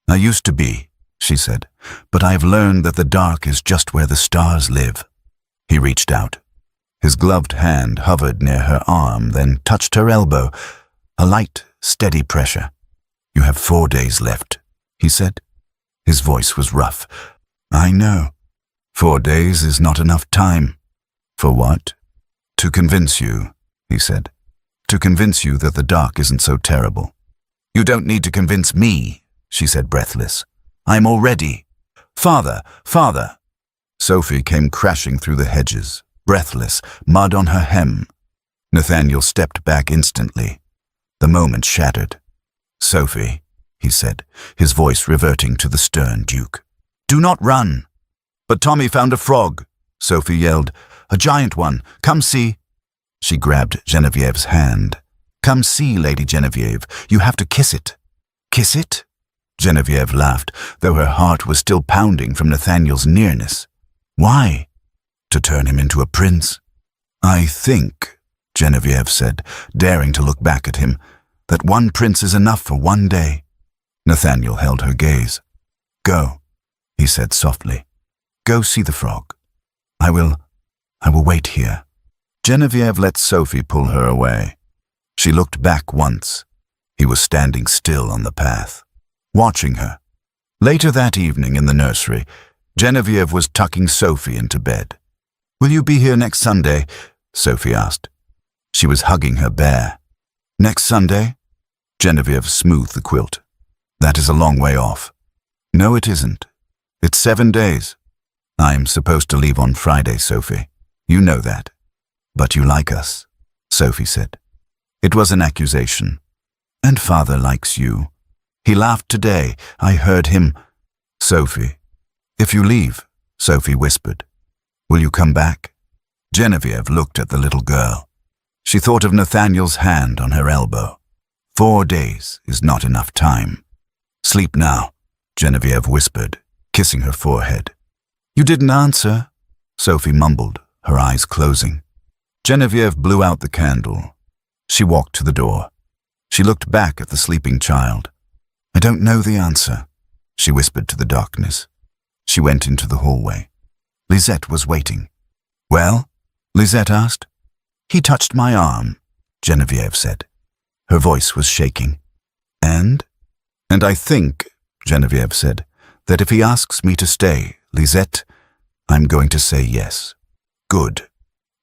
"I used to be," she said, "but I have learned that the dark is just where the stars live." He reached out. His gloved hand hovered near her arm, then touched her elbow. A light, steady pressure. "You have 4 days left," he said. His voice was rough. "I know. 4 days is not enough time." "For what?" "To convince you," he said. "To convince you that the dark isn't so terrible." "You don't need to convince me," she said, breathless. "I'm already—" "Father, father!" Sophie came crashing through the hedges, breathless, mud on her hem. Nathaniel stepped back instantly. The moment shattered. "Sophie," he said, his voice reverting to the stern Duke. "Do not run." "But Tommy found a frog," Sophie yelled. "A giant one. Come see." She grabbed Genevieve's hand. "Come see, Lady Geneviève. You have to kiss it." "Kiss it?" Geneviève laughed, though her heart was still pounding from Nathaniel's nearness. "Why?" "To turn him into a prince." "I think," Geneviève said, daring to look back at him, "that one prince is enough for one day." Nathaniel held her gaze. "Go," he said softly. "Go see the frog. I will wait here." Geneviève let Sophie pull her away. She looked back once. He was standing still on the path, watching her. Later that evening in the nursery, Geneviève was tucking Sophie into bed. "Will you be here next Sunday?" Sophie asked. She was hugging her bear. "Next Sunday?" Geneviève smoothed the quilt. That is a long way off. No, it isn't. It's 7 days. I'm supposed to leave on Friday, Sophie. You know that. But you like us, Sophie said. It was an accusation. And father likes you. He laughed today. I heard him. Sophie, if you leave, Sophie whispered, will you come back? Genevieve looked at the little girl. She thought of Nathaniel's hand on her elbow. 4 days is not enough time. Sleep now, Genevieve whispered, kissing her forehead. You didn't answer, Sophie mumbled, her eyes closing. Genevieve blew out the candle. She walked to the door. She looked back at the sleeping child. I don't know the answer, she whispered to the darkness. She went into the hallway. Lisette was waiting. Well? Lisette asked. He touched my arm, Genevieve said. Her voice was shaking. And I think, Genevieve said, that if he asks me to stay, Lisette, I'm going to say yes. Good,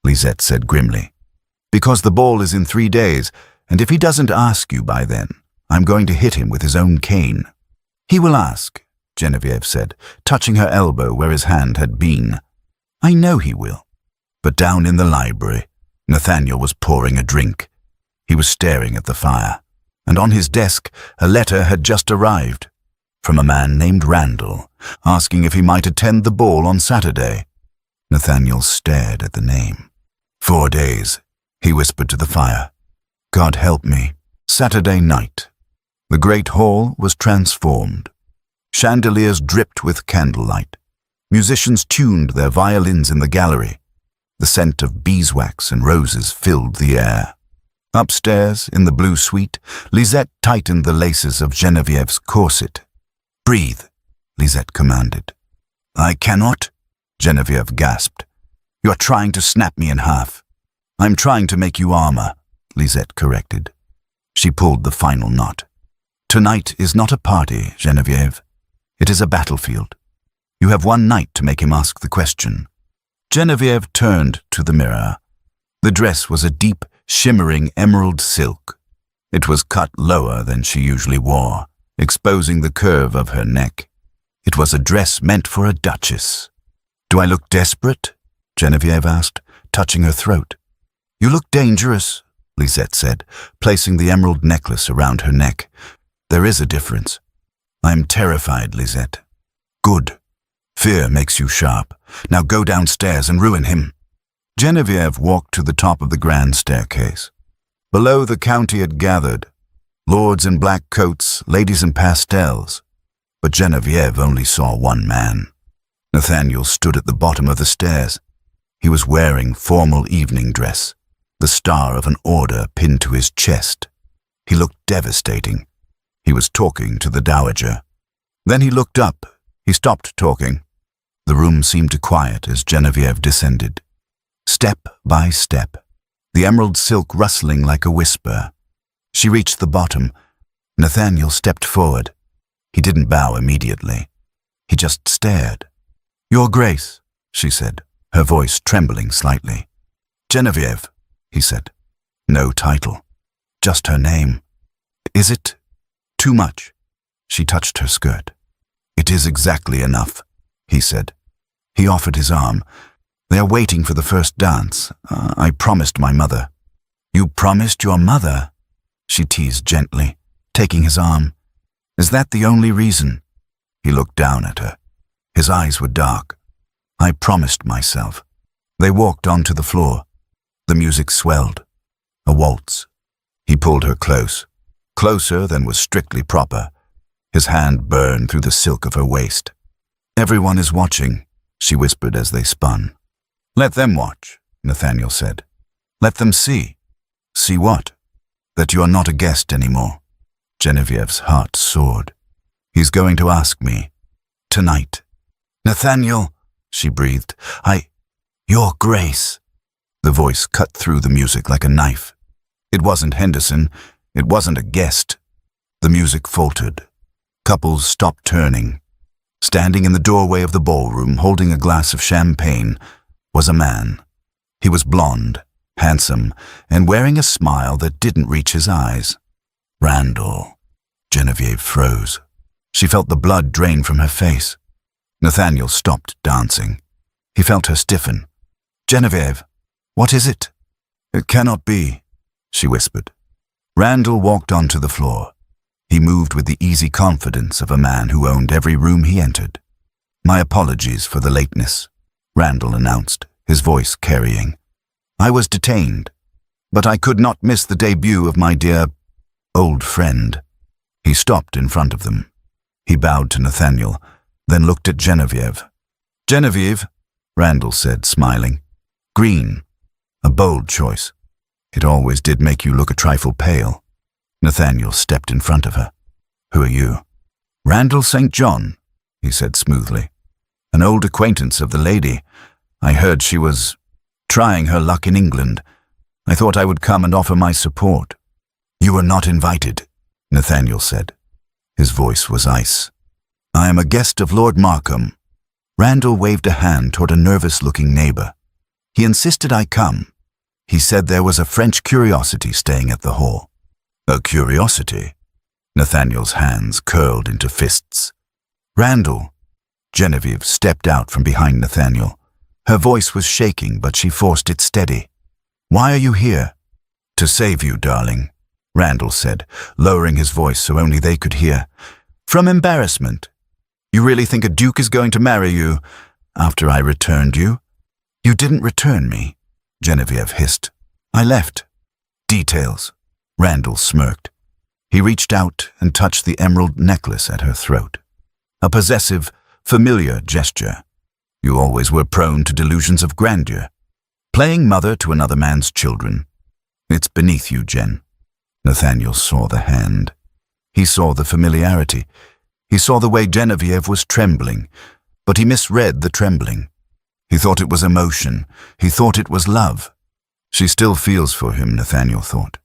Lisette said grimly. Because the ball is in 3 days, and if he doesn't ask you by then, I'm going to hit him with his own cane. He will ask, Genevieve said, touching her elbow where his hand had been. I know he will. But down in the library, Nathaniel was pouring a drink. He was staring at the fire, and on his desk a letter had just arrived from a man named Randall, asking if he might attend the ball on Saturday. Nathaniel stared at the name. 4 days, he whispered to the fire. God help me. Saturday night. The great hall was transformed. Chandeliers dripped with candlelight. Musicians tuned their violins in the gallery. The scent of beeswax and roses filled the air. Upstairs, in the blue suite, Lisette tightened the laces of Genevieve's corset. Breathe, Lisette commanded. I cannot, Genevieve gasped. You are trying to snap me in half. I'm trying to make you armor, Lisette corrected. She pulled the final knot. Tonight is not a party, Genevieve. It is a battlefield. You have 1 night to make him ask the question. Genevieve turned to the mirror. The dress was a deep, shimmering emerald silk. It was cut lower than she usually wore, exposing the curve of her neck. It was a dress meant for a duchess. Do I look desperate? Genevieve asked, touching her throat. You look dangerous, Lisette said, placing the emerald necklace around her neck. There is a difference. I'm terrified, Lisette. Good. Fear makes you sharp. Now go downstairs and ruin him. Genevieve walked to the top of the grand staircase. Below, the county had gathered. Lords in black coats, ladies in pastels. But Genevieve only saw one man. Nathaniel stood at the bottom of the stairs. He was wearing formal evening dress, the star of an order pinned to his chest. He looked devastating. He was talking to the dowager. Then he looked up. He stopped talking. The room seemed to quiet as Genevieve descended. Step by step, the emerald silk rustling like a whisper. She reached the bottom. Nathaniel stepped forward. He didn't bow immediately. He just stared. Your Grace, she said, her voice trembling slightly. Genevieve, he said. No title, just her name. Is it too much? She touched her skirt. It is exactly enough, he said. He offered his arm. They are waiting for the first dance. I promised my mother. You promised your mother? She teased gently, taking his arm. Is that the only reason? He looked down at her. His eyes were dark. I promised myself. They walked onto the floor. The music swelled. A waltz. He pulled her close, closer than was strictly proper. His hand burned through the silk of her waist. Everyone is watching, she whispered as they spun. Let them watch, Nathaniel said. Let them see. See what? That you are not a guest anymore. Genevieve's heart soared. He's going to ask me. Tonight. Nathaniel, she breathed. Your Grace. The voice cut through the music like a knife. It wasn't Henderson. It wasn't a guest. The music faltered. Couples stopped turning. Standing in the doorway of the ballroom, holding a glass of champagne, was a man. He was blonde, handsome, and wearing a smile that didn't reach his eyes. Randall. Genevieve froze. She felt the blood drain from her face. Nathaniel stopped dancing. He felt her stiffen. "Genevieve, what is it?" "It cannot be," she whispered. Randall walked onto the floor. He moved with the easy confidence of a man who owned every room he entered. "My apologies for the lateness," Randall announced, his voice carrying. "I was detained, but I could not miss the debut of my dear old friend." He stopped in front of them. He bowed to Nathaniel, then looked at Genevieve. "Genevieve," Randall said, smiling. "Green. A bold choice. It always did make you look a trifle pale." Nathaniel stepped in front of her. "Who are you?" "Randall St. John," he said smoothly. "An old acquaintance of the lady. I heard she was trying her luck in England. I thought I would come and offer my support." "You were not invited," Nathaniel said. His voice was ice. "I am a guest of Lord Markham." Randall waved a hand toward a nervous-looking neighbor. "He insisted I come. He said there was a French curiosity staying at the hall." "A curiosity?" Nathaniel's hands curled into fists. "Randall." Genevieve stepped out from behind Nathaniel. Her voice was shaking, but she forced it steady. "Why are you here?" "To save you, darling," Randall said, lowering his voice so only they could hear. "From embarrassment. You really think a duke is going to marry you after I returned you?" "You didn't return me," Genevieve hissed. "I left." "Details," Randall smirked. He reached out and touched the emerald necklace at her throat. A possessive, familiar gesture. "You always were prone to delusions of grandeur. Playing mother to another man's children. It's beneath you, Jen." Nathaniel saw the hand. He saw the familiarity. He saw the way Genevieve was trembling, but he misread the trembling. He thought it was emotion. He thought it was love. She still feels for him, Nathaniel thought.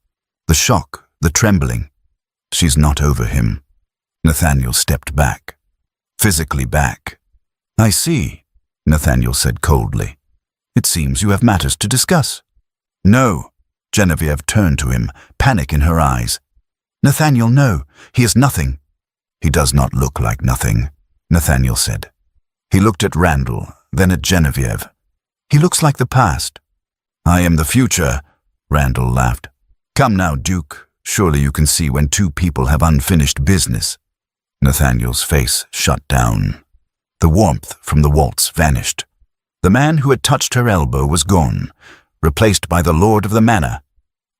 The shock, the trembling. She's not over him. Nathaniel stepped back. Physically back. "I see," Nathaniel said coldly. "It seems you have matters to discuss." "No." Genevieve turned to him, panic in her eyes. "Nathaniel, no. He is nothing." "He does not look like nothing," Nathaniel said. He looked at Randall, then at Genevieve. "He looks like the past." "I am the future," Randall laughed. "Come now, Duke. Surely you can see when two people have unfinished business." Nathaniel's face shut down. The warmth from the waltz vanished. The man who had touched her elbow was gone, replaced by the lord of the manor.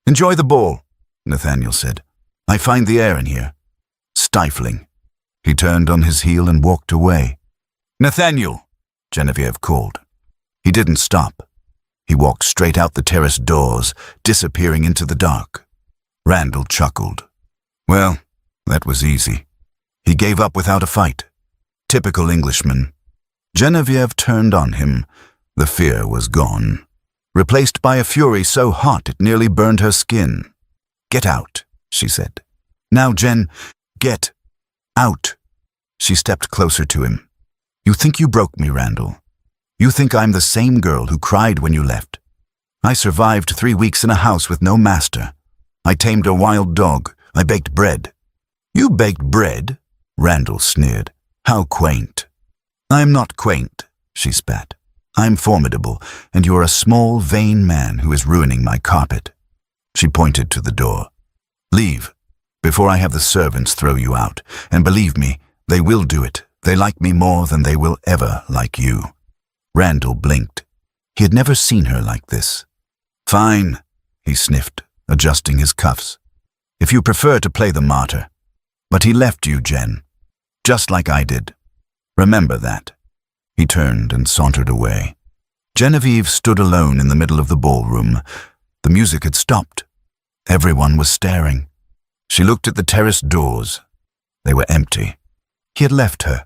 "Enjoy the ball," Nathaniel said. "I find the air in here stifling." He turned on his heel and walked away. "Nathaniel," Genevieve called. He didn't stop. He walked straight out the terrace doors, disappearing into the dark. Randall chuckled. Well, that was easy. He gave up without a fight. Typical Englishman. Genevieve turned on him. The fear was gone, replaced by a fury so hot it nearly burned her skin. "Get out," she said. "Now, Jen, get out." She stepped closer to him. "You think you broke me, Randall. You think I'm the same girl who cried when you left. I survived 3 weeks in a house with no master. I tamed a wild dog. I baked bread." "You baked bread?" Randall sneered. "How quaint." "I'm not quaint," she spat. "I'm formidable, and you're a small, vain man who is ruining my carpet." She pointed to the door. "Leave, before I have the servants throw you out. And believe me, they will do it. They like me more than they will ever like you." Randall blinked. He had never seen her like this. "Fine," he sniffed, adjusting his cuffs. "If you prefer to play the martyr. But he left you, Jen. Just like I did. Remember that." He turned and sauntered away. Genevieve stood alone in the middle of the ballroom. The music had stopped. Everyone was staring. She looked at the terrace doors. They were empty. He had left her.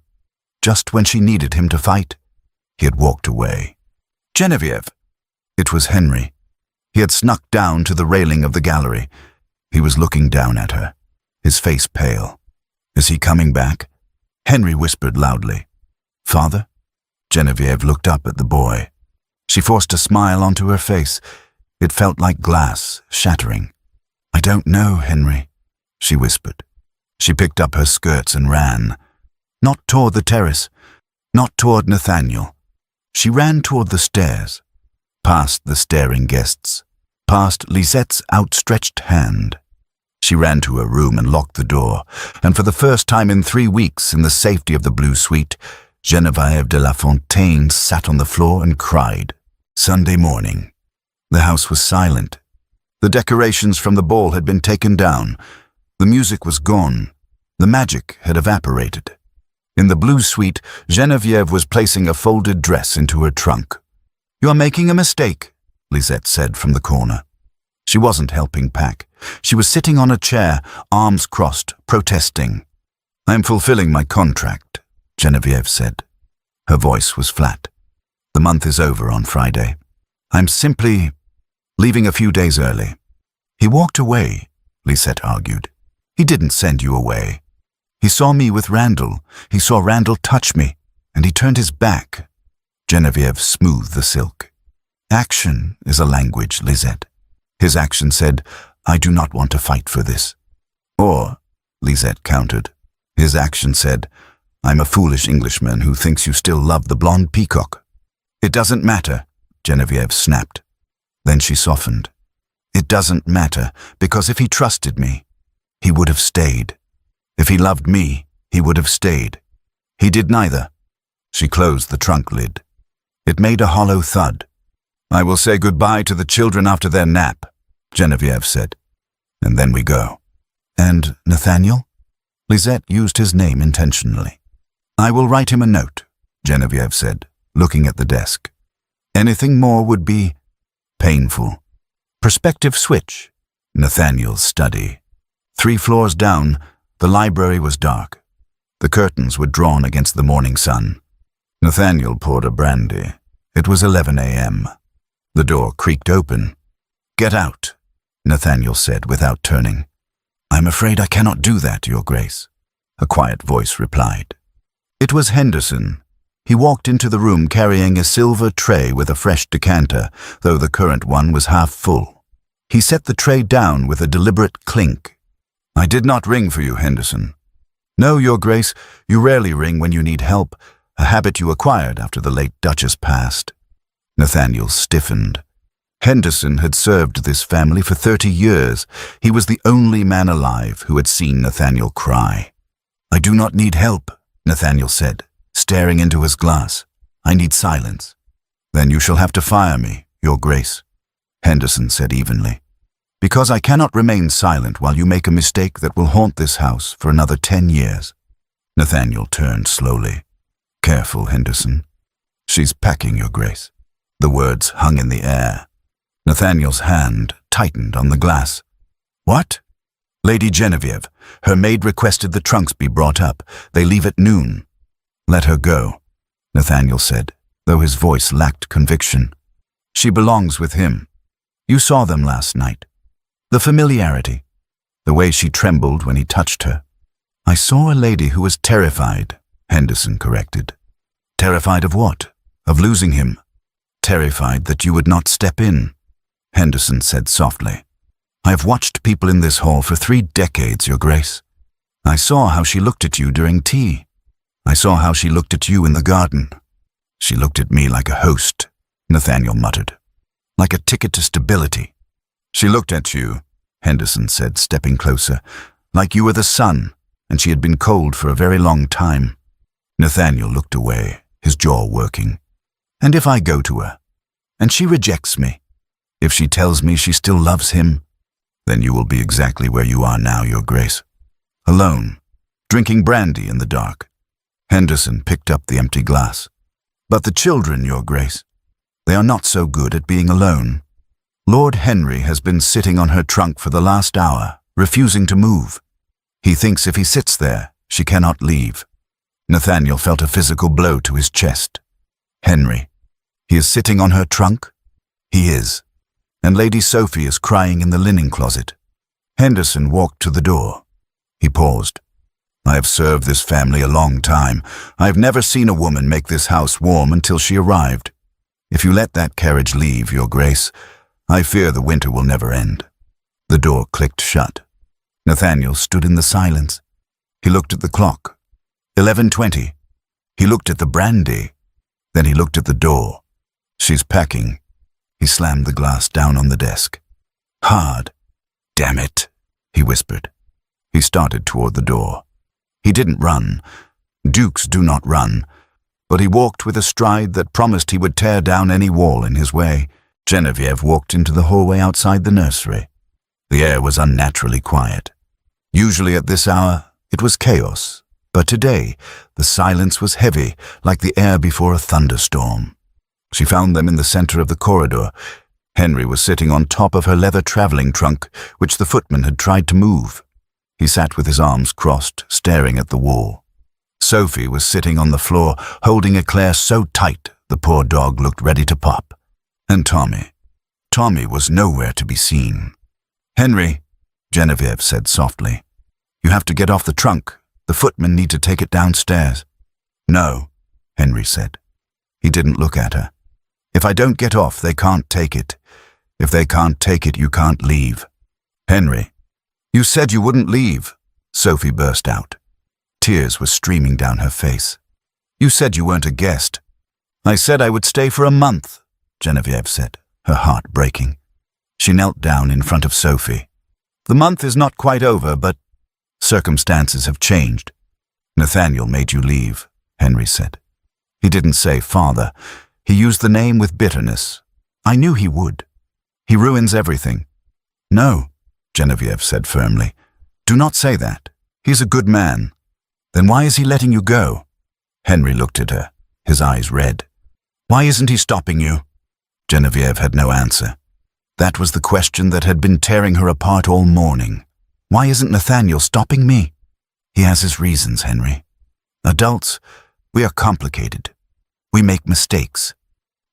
Just when she needed him to fight, he had walked away. "Genevieve!" It was Henry. He had snuck down to the railing of the gallery. He was looking down at her, his face pale. "Is he coming back?" Henry whispered loudly. "Father?" Genevieve looked up at the boy. She forced a smile onto her face. It felt like glass shattering. "I don't know, Henry," she whispered. She picked up her skirts and ran. Not toward the terrace, not toward Nathaniel. She ran toward the stairs, past the staring guests, past Lisette's outstretched hand. She ran to her room and locked the door, and for the first time in 3 weeks, in the safety of the blue suite, Geneviève de la Fontaine sat on the floor and cried. Sunday morning. The house was silent. The decorations from the ball had been taken down. The music was gone. The magic had evaporated. In the blue suite, Geneviève was placing a folded dress into her trunk. "You are making a mistake," Lisette said from the corner. She wasn't helping pack. She was sitting on a chair, arms crossed, protesting. "I am fulfilling my contract," Geneviève said. Her voice was flat. "The month is over on Friday. I'm simply leaving a few days early." "He walked away," Lisette argued. "He didn't send you away. He saw me with Randall. He saw Randall touch me, and he turned his back." Geneviève smoothed the silk. "Action is a language, Lisette." His action said, "I do not want to fight for this." "Or," Lisette countered, his action said, "I'm a foolish Englishman who thinks you still love the blonde peacock." "It doesn't matter," Geneviève snapped. Then she softened. "It doesn't matter, because if he trusted me, he would have stayed. If he loved me, he would have stayed. He did neither." She closed the trunk lid. It made a hollow thud. "I will say goodbye to the children after their nap," Geneviève said. "And then we go." "And Nathaniel?" Lisette used his name intentionally. "I will write him a note," Geneviève said, looking at the desk. "Anything more would be painful." Perspective switch. Nathaniel's study. 3 floors down, the library was dark. The curtains were drawn against the morning sun. Nathaniel poured a brandy. It was 11 a.m. The door creaked open. "Get out," Nathaniel said without turning. "I'm afraid I cannot do that, Your Grace," a quiet voice replied. It was Henderson. He walked into the room carrying a silver tray with a fresh decanter, though the current one was half full. He set the tray down with a deliberate clink. "I did not ring for you, Henderson." "No, Your Grace, you rarely ring when you need help, a habit you acquired after the late Duchess passed." Nathaniel stiffened. Henderson had served this family for 30 years. He was the only man alive who had seen Nathaniel cry. "I do not need help," Nathaniel said, staring into his glass. "I need silence." "Then you shall have to fire me, Your Grace," Henderson said evenly. "Because I cannot remain silent while you make a mistake that will haunt this house for another 10 years. Nathaniel turned slowly. "Careful, Henderson." "She's packing, Your Grace." The words hung in the air. Nathaniel's hand tightened on the glass. "What?" "Lady Geneviève. Her maid requested the trunks be brought up. They leave at noon." "Let her go," Nathaniel said, though his voice lacked conviction. "She belongs with him. You saw them last night. The familiarity. The way she trembled when he touched her." "I saw a lady who was terrified," Henderson corrected. "Terrified of what? Of losing him?" "Terrified that you would not step in," Henderson said softly. "I have watched people in this hall for 3 decades, Your Grace. I saw how she looked at you during tea. I saw how she looked at you in the garden. She looked at me like a host," Nathaniel muttered. "Like a ticket to stability." "She looked at you," Henderson said, stepping closer, "like you were the sun, and she had been cold for a very long time." Nathaniel looked away, his jaw working. "And if I go to her, and she rejects me, if she tells me she still loves him, then you will be exactly where you are now, Your Grace. Alone, drinking brandy in the dark." Henderson picked up the empty glass. "But the children, Your Grace, they are not so good at being alone. Lord Henry has been sitting on her trunk for the last hour, refusing to move. He thinks if he sits there, she cannot leave." Nathaniel felt a physical blow to his chest. "Henry, he is sitting on her trunk?" "He is. And Lady Sophie is crying in the linen closet." Henderson walked to the door. He paused. "I have served this family a long time. I have never seen a woman make this house warm until she arrived. If you let that carriage leave, Your Grace, I fear the winter will never end." The door clicked shut. Nathaniel stood in the silence. He looked at the clock. 11:20. He looked at the brandy. Then he looked at the door. She's packing. He slammed the glass down on the desk. Hard. Damn it, he whispered. He started toward the door. He didn't run. Dukes do not run. But he walked with a stride that promised he would tear down any wall in his way. Genevieve walked into the hallway outside the nursery. The air was unnaturally quiet. Usually at this hour, it was chaos. But today, the silence was heavy, like the air before a thunderstorm. She found them in the center of the corridor. Henry was sitting on top of her leather traveling trunk, which the footman had tried to move. He sat with his arms crossed, staring at the wall. Sophie was sitting on the floor, holding Eclair so tight the poor dog looked ready to pop. And Tommy was nowhere to be seen. "Henry," Genevieve said softly, "you have to get off the trunk. The footmen need to take it downstairs." "No," Henry said. He didn't look at her. "If I don't get off, they can't take it. If they can't take it, you can't leave." "Henry, you said you wouldn't leave," Sophie burst out. Tears were streaming down her face. "You said you weren't a guest." "I said I would stay for a month," Genevieve said, her heart breaking. She knelt down in front of Sophie. "The month is not quite over, but circumstances have changed." "Nathaniel made you leave," Henry said. He didn't say father. He used the name with bitterness. "I knew he would. He ruins everything." "No," Genevieve said firmly. "Do not say that. He's a good man." "Then why is he letting you go?" Henry looked at her, his eyes red. "Why isn't he stopping you?" Genevieve had no answer. That was the question that had been tearing her apart all morning. "Why isn't Nathaniel stopping me?" "He has his reasons, Henry. Adults, we are complicated. We make mistakes."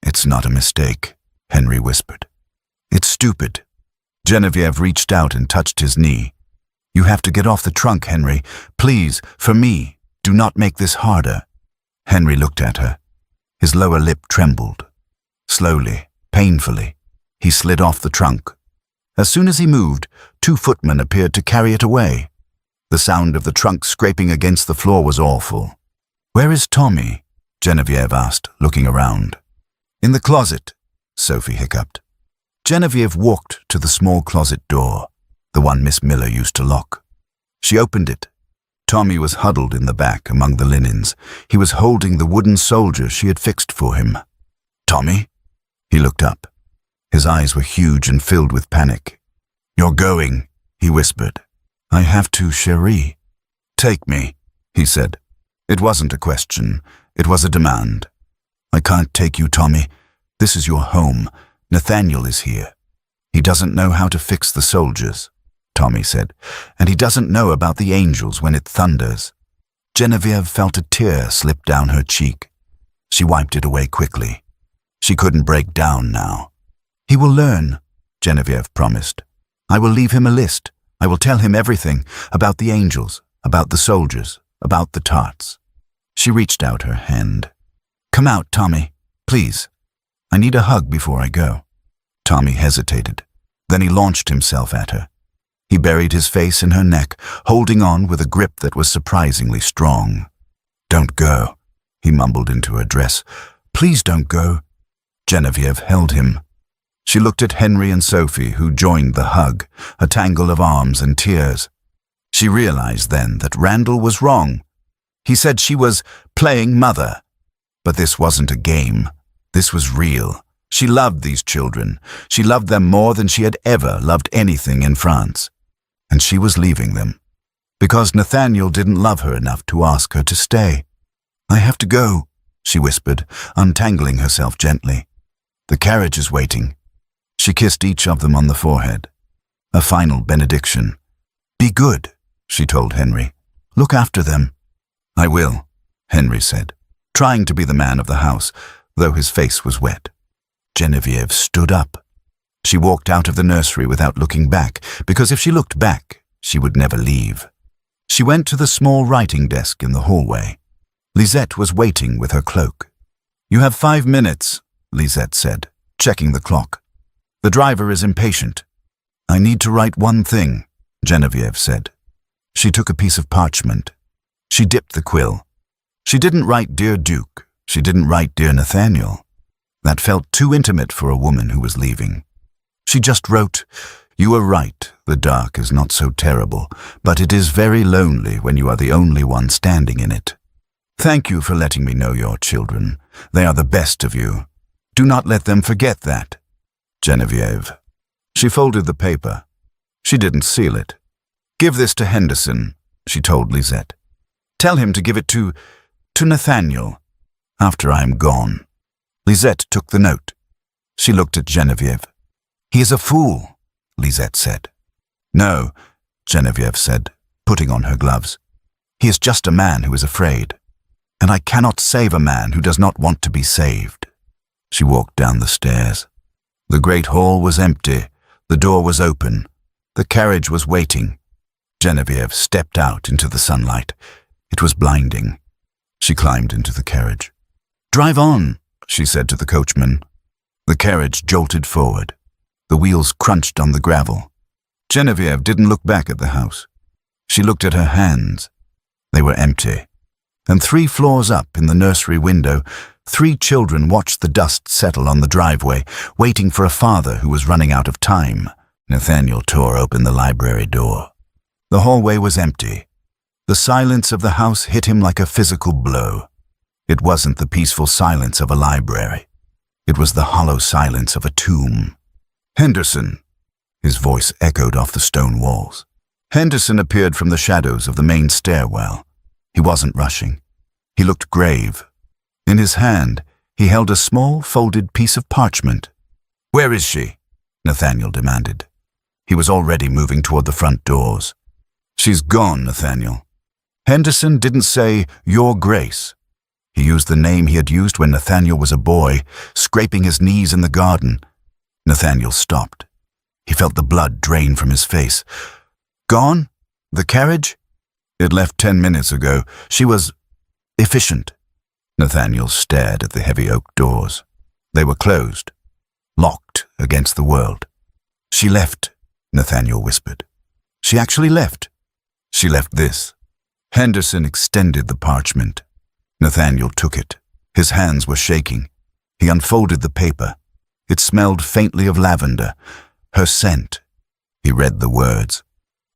"It's not a mistake," Henry whispered. "It's stupid." Genevieve reached out and touched his knee. "You have to get off the trunk, Henry. Please, for me, do not make this harder." Henry looked at her. His lower lip trembled. Slowly, painfully, he slid off the trunk. As soon as he moved, 2 footmen appeared to carry it away. The sound of the trunk scraping against the floor was awful. "Where is Tommy?" Genevieve asked, looking around. "In the closet," Sophie hiccuped. Genevieve walked to the small closet door, the one Miss Miller used to lock. She opened it. Tommy was huddled in the back among the linens. He was holding the wooden soldier she had fixed for him. "Tommy?" He looked up. His eyes were huge and filled with panic. "You're going," he whispered. "I have to, chérie." "Take me," he said. It wasn't a question. It was a demand. "I can't take you, Tommy. This is your home. Nathaniel is here. He doesn't know how to fix the soldiers," Tommy said, "and he doesn't know about the angels when it thunders." Genevieve felt a tear slip down her cheek. She wiped it away quickly. She couldn't break down now. "He will learn," Genevieve promised. "I will leave him a list. I will tell him everything about the angels, about the soldiers, about the tarts." She reached out her hand. "Come out, Tommy, please. I need a hug before I go." Tommy hesitated. Then he launched himself at her. He buried his face in her neck, holding on with a grip that was surprisingly strong. "Don't go," he mumbled into her dress. "Please don't go." Genevieve held him. She looked at Henry and Sophie, who joined the hug, a tangle of arms and tears. She realized then that Randall was wrong. He said she was playing mother. But this wasn't a game. This was real. She loved these children. She loved them more than she had ever loved anything in France. And she was leaving them. Because Nathaniel didn't love her enough to ask her to stay. "I have to go," she whispered, untangling herself gently. "The carriage is waiting." She kissed each of them on the forehead. A final benediction. "Be good," she told Henry. "Look after them." "I will," Henry said, trying to be the man of the house, though his face was wet. Genevieve stood up. She walked out of the nursery without looking back, because if she looked back, she would never leave. She went to the small writing desk in the hallway. Lisette was waiting with her cloak. "You have 5 minutes," Lisette said, checking the clock. "The driver is impatient." "I need to write one thing," Genevieve said. She took a piece of parchment. She dipped the quill, She didn't write Dear Duke. She didn't write Dear Nathaniel. That felt too intimate for a woman who was leaving. She just wrote, "You are right, the dark is not so terrible, but it is very lonely when you are the only one standing in it. Thank you for letting me know your children. They are the best of you. Do not let them forget that. Genevieve." She folded the paper. She didn't seal it. "Give this to Henderson," she told Lisette. "Tell him to give it to Nathaniel, after I am gone." Lisette took the note. She looked at Genevieve. "He is a fool," Lisette said. "No," Genevieve said, putting on her gloves. "He is just a man who is afraid. And I cannot save a man who does not want to be saved." She walked down the stairs. The great hall was empty. The door was open. The carriage was waiting. Genevieve stepped out into the sunlight. It was blinding. She climbed into the carriage. "Drive on," she said to the coachman. The carriage jolted forward. The wheels crunched on the gravel. Genevieve didn't look back at the house. She looked at her hands. They were empty. And 3 floors up in the nursery window, 3 children watched the dust settle on the driveway, waiting for a father who was running out of time. Nathaniel tore open the library door. The hallway was empty. The silence of the house hit him like a physical blow. It wasn't the peaceful silence of a library. It was the hollow silence of a tomb. "Henderson!" His voice echoed off the stone walls. Henderson appeared from the shadows of the main stairwell. He wasn't rushing. He looked grave. In his hand, he held a small, folded piece of parchment. "Where is she?" Nathaniel demanded. He was already moving toward the front doors. "She's gone, Nathaniel." Henderson didn't say, "Your Grace." He used the name he had used when Nathaniel was a boy, scraping his knees in the garden. Nathaniel stopped. He felt the blood drain from his face. "Gone? The carriage?" "It left 10 minutes ago. She was efficient." Nathaniel stared at the heavy oak doors. They were closed, locked against the world. "She left," Nathaniel whispered. "She actually left. She left this." Henderson extended the parchment. Nathaniel took it. His hands were shaking. He unfolded the paper. It smelled faintly of lavender, her scent. He read the words.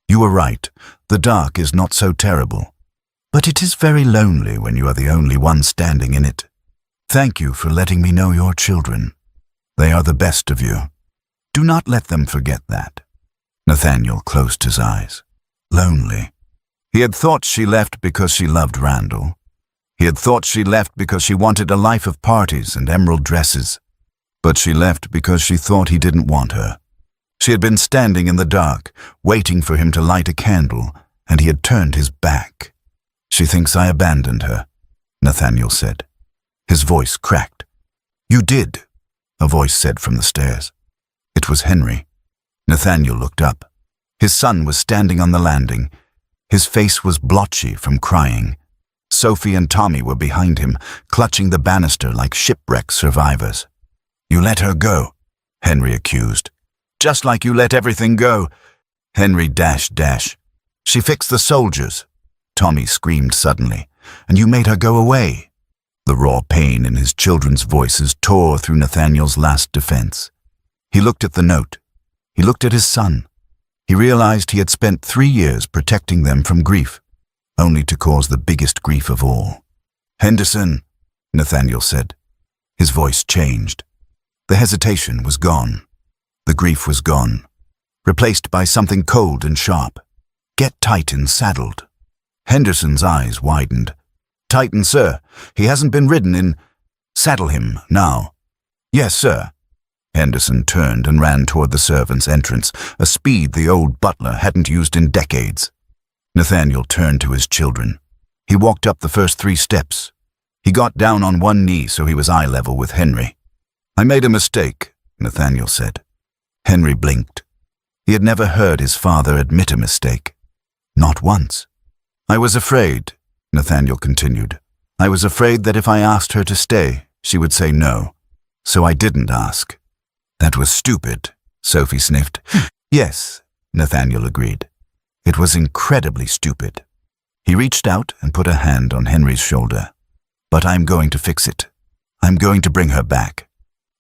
"You are right. The dark is not so terrible. But it is very lonely when you are the only one standing in it. Thank you for letting me know your children. They are the best of you. Do not let them forget that." Nathaniel closed his eyes. Lonely. He had thought she left because she loved Randall. He had thought she left because she wanted a life of parties and emerald dresses. But she left because she thought he didn't want her. She had been standing in the dark, waiting for him to light a candle, and he had turned his back. "She thinks I abandoned her," Nathaniel said. His voice cracked. "You did," a voice said from the stairs. It was Henry. Nathaniel looked up. His son was standing on the landing. His face was blotchy from crying. Sophie and Tommy were behind him, clutching the banister like shipwreck survivors. "You let her go," Henry accused. "Just like you let everything go." Henry dash. "She fixed the soldiers," Tommy screamed suddenly. "And you made her go away." The raw pain in his children's voices tore through Nathaniel's last defense. He looked at the note. He looked at his son. He realized he had spent 3 years protecting them from grief, only to cause the biggest grief of all. "Henderson," Nathaniel said. His voice changed. The hesitation was gone. The grief was gone, replaced by something cold and sharp. "Get Titan saddled." Henderson's eyes widened. "Titan, sir. He hasn't been ridden in—" "Saddle him, now." "Yes, sir." Henderson turned and ran toward the servants' entrance, a speed the old butler hadn't used in decades. Nathaniel turned to his children. He walked up the first 3 steps. He got down on one knee so he was eye level with Henry. "I made a mistake," Nathaniel said. Henry blinked. He had never heard his father admit a mistake. Not once. "I was afraid," Nathaniel continued. "I was afraid that if I asked her to stay, she would say no. So I didn't ask." "That was stupid," Sophie sniffed. "Yes," Nathaniel agreed. "It was incredibly stupid." He reached out and put a hand on Henry's shoulder. But I'm going to fix it. I'm going to bring her back.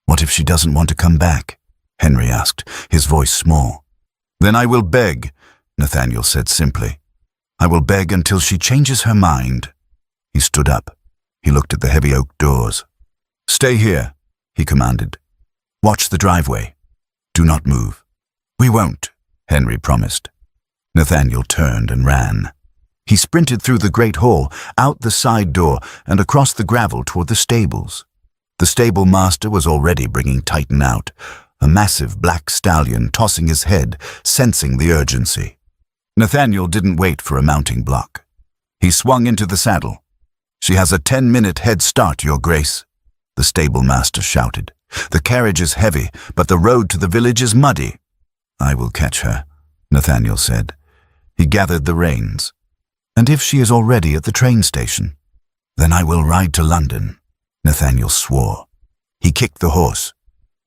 What if she doesn't want to come back? Henry asked, his voice small. Then I will beg, Nathaniel said simply. I will beg until she changes her mind. He stood up. He looked at the heavy oak doors. Stay here, he commanded. Watch the driveway. Do not move. We won't, Henry promised. Nathaniel turned and ran. He sprinted through the great hall, out the side door, and across the gravel toward the stables. The stable master was already bringing Titan out, a massive black stallion tossing his head, sensing the urgency. Nathaniel didn't wait for a mounting block. He swung into the saddle. She has a 10-minute head start, Your Grace, the stable master shouted. The carriage is heavy, but the road to the village is muddy. I will catch her, Nathaniel said. He gathered the reins. And if she is already at the train station? Then I will ride to London, Nathaniel swore. He kicked the horse.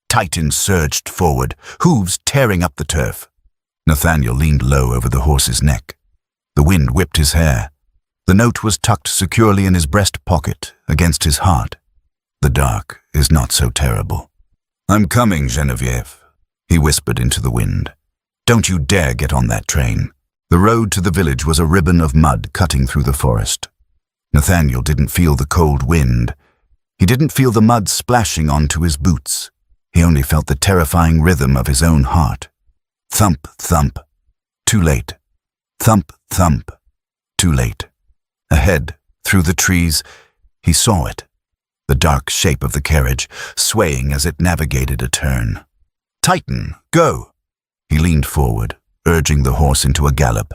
Titan surged forward, hooves tearing up the turf. Nathaniel leaned low over the horse's neck. The wind whipped his hair. The note was tucked securely in his breast pocket, against his heart. The dark is not so terrible. I'm coming, Geneviève, he whispered into the wind. Don't you dare get on that train. The road to the village was a ribbon of mud cutting through the forest. Nathaniel didn't feel the cold wind. He didn't feel the mud splashing onto his boots. He only felt the terrifying rhythm of his own heart. Thump, thump. Too late. Thump, thump. Too late. Ahead, through the trees, he saw it. The dark shape of the carriage, swaying as it navigated a turn. Titan, go! He leaned forward, urging the horse into a gallop.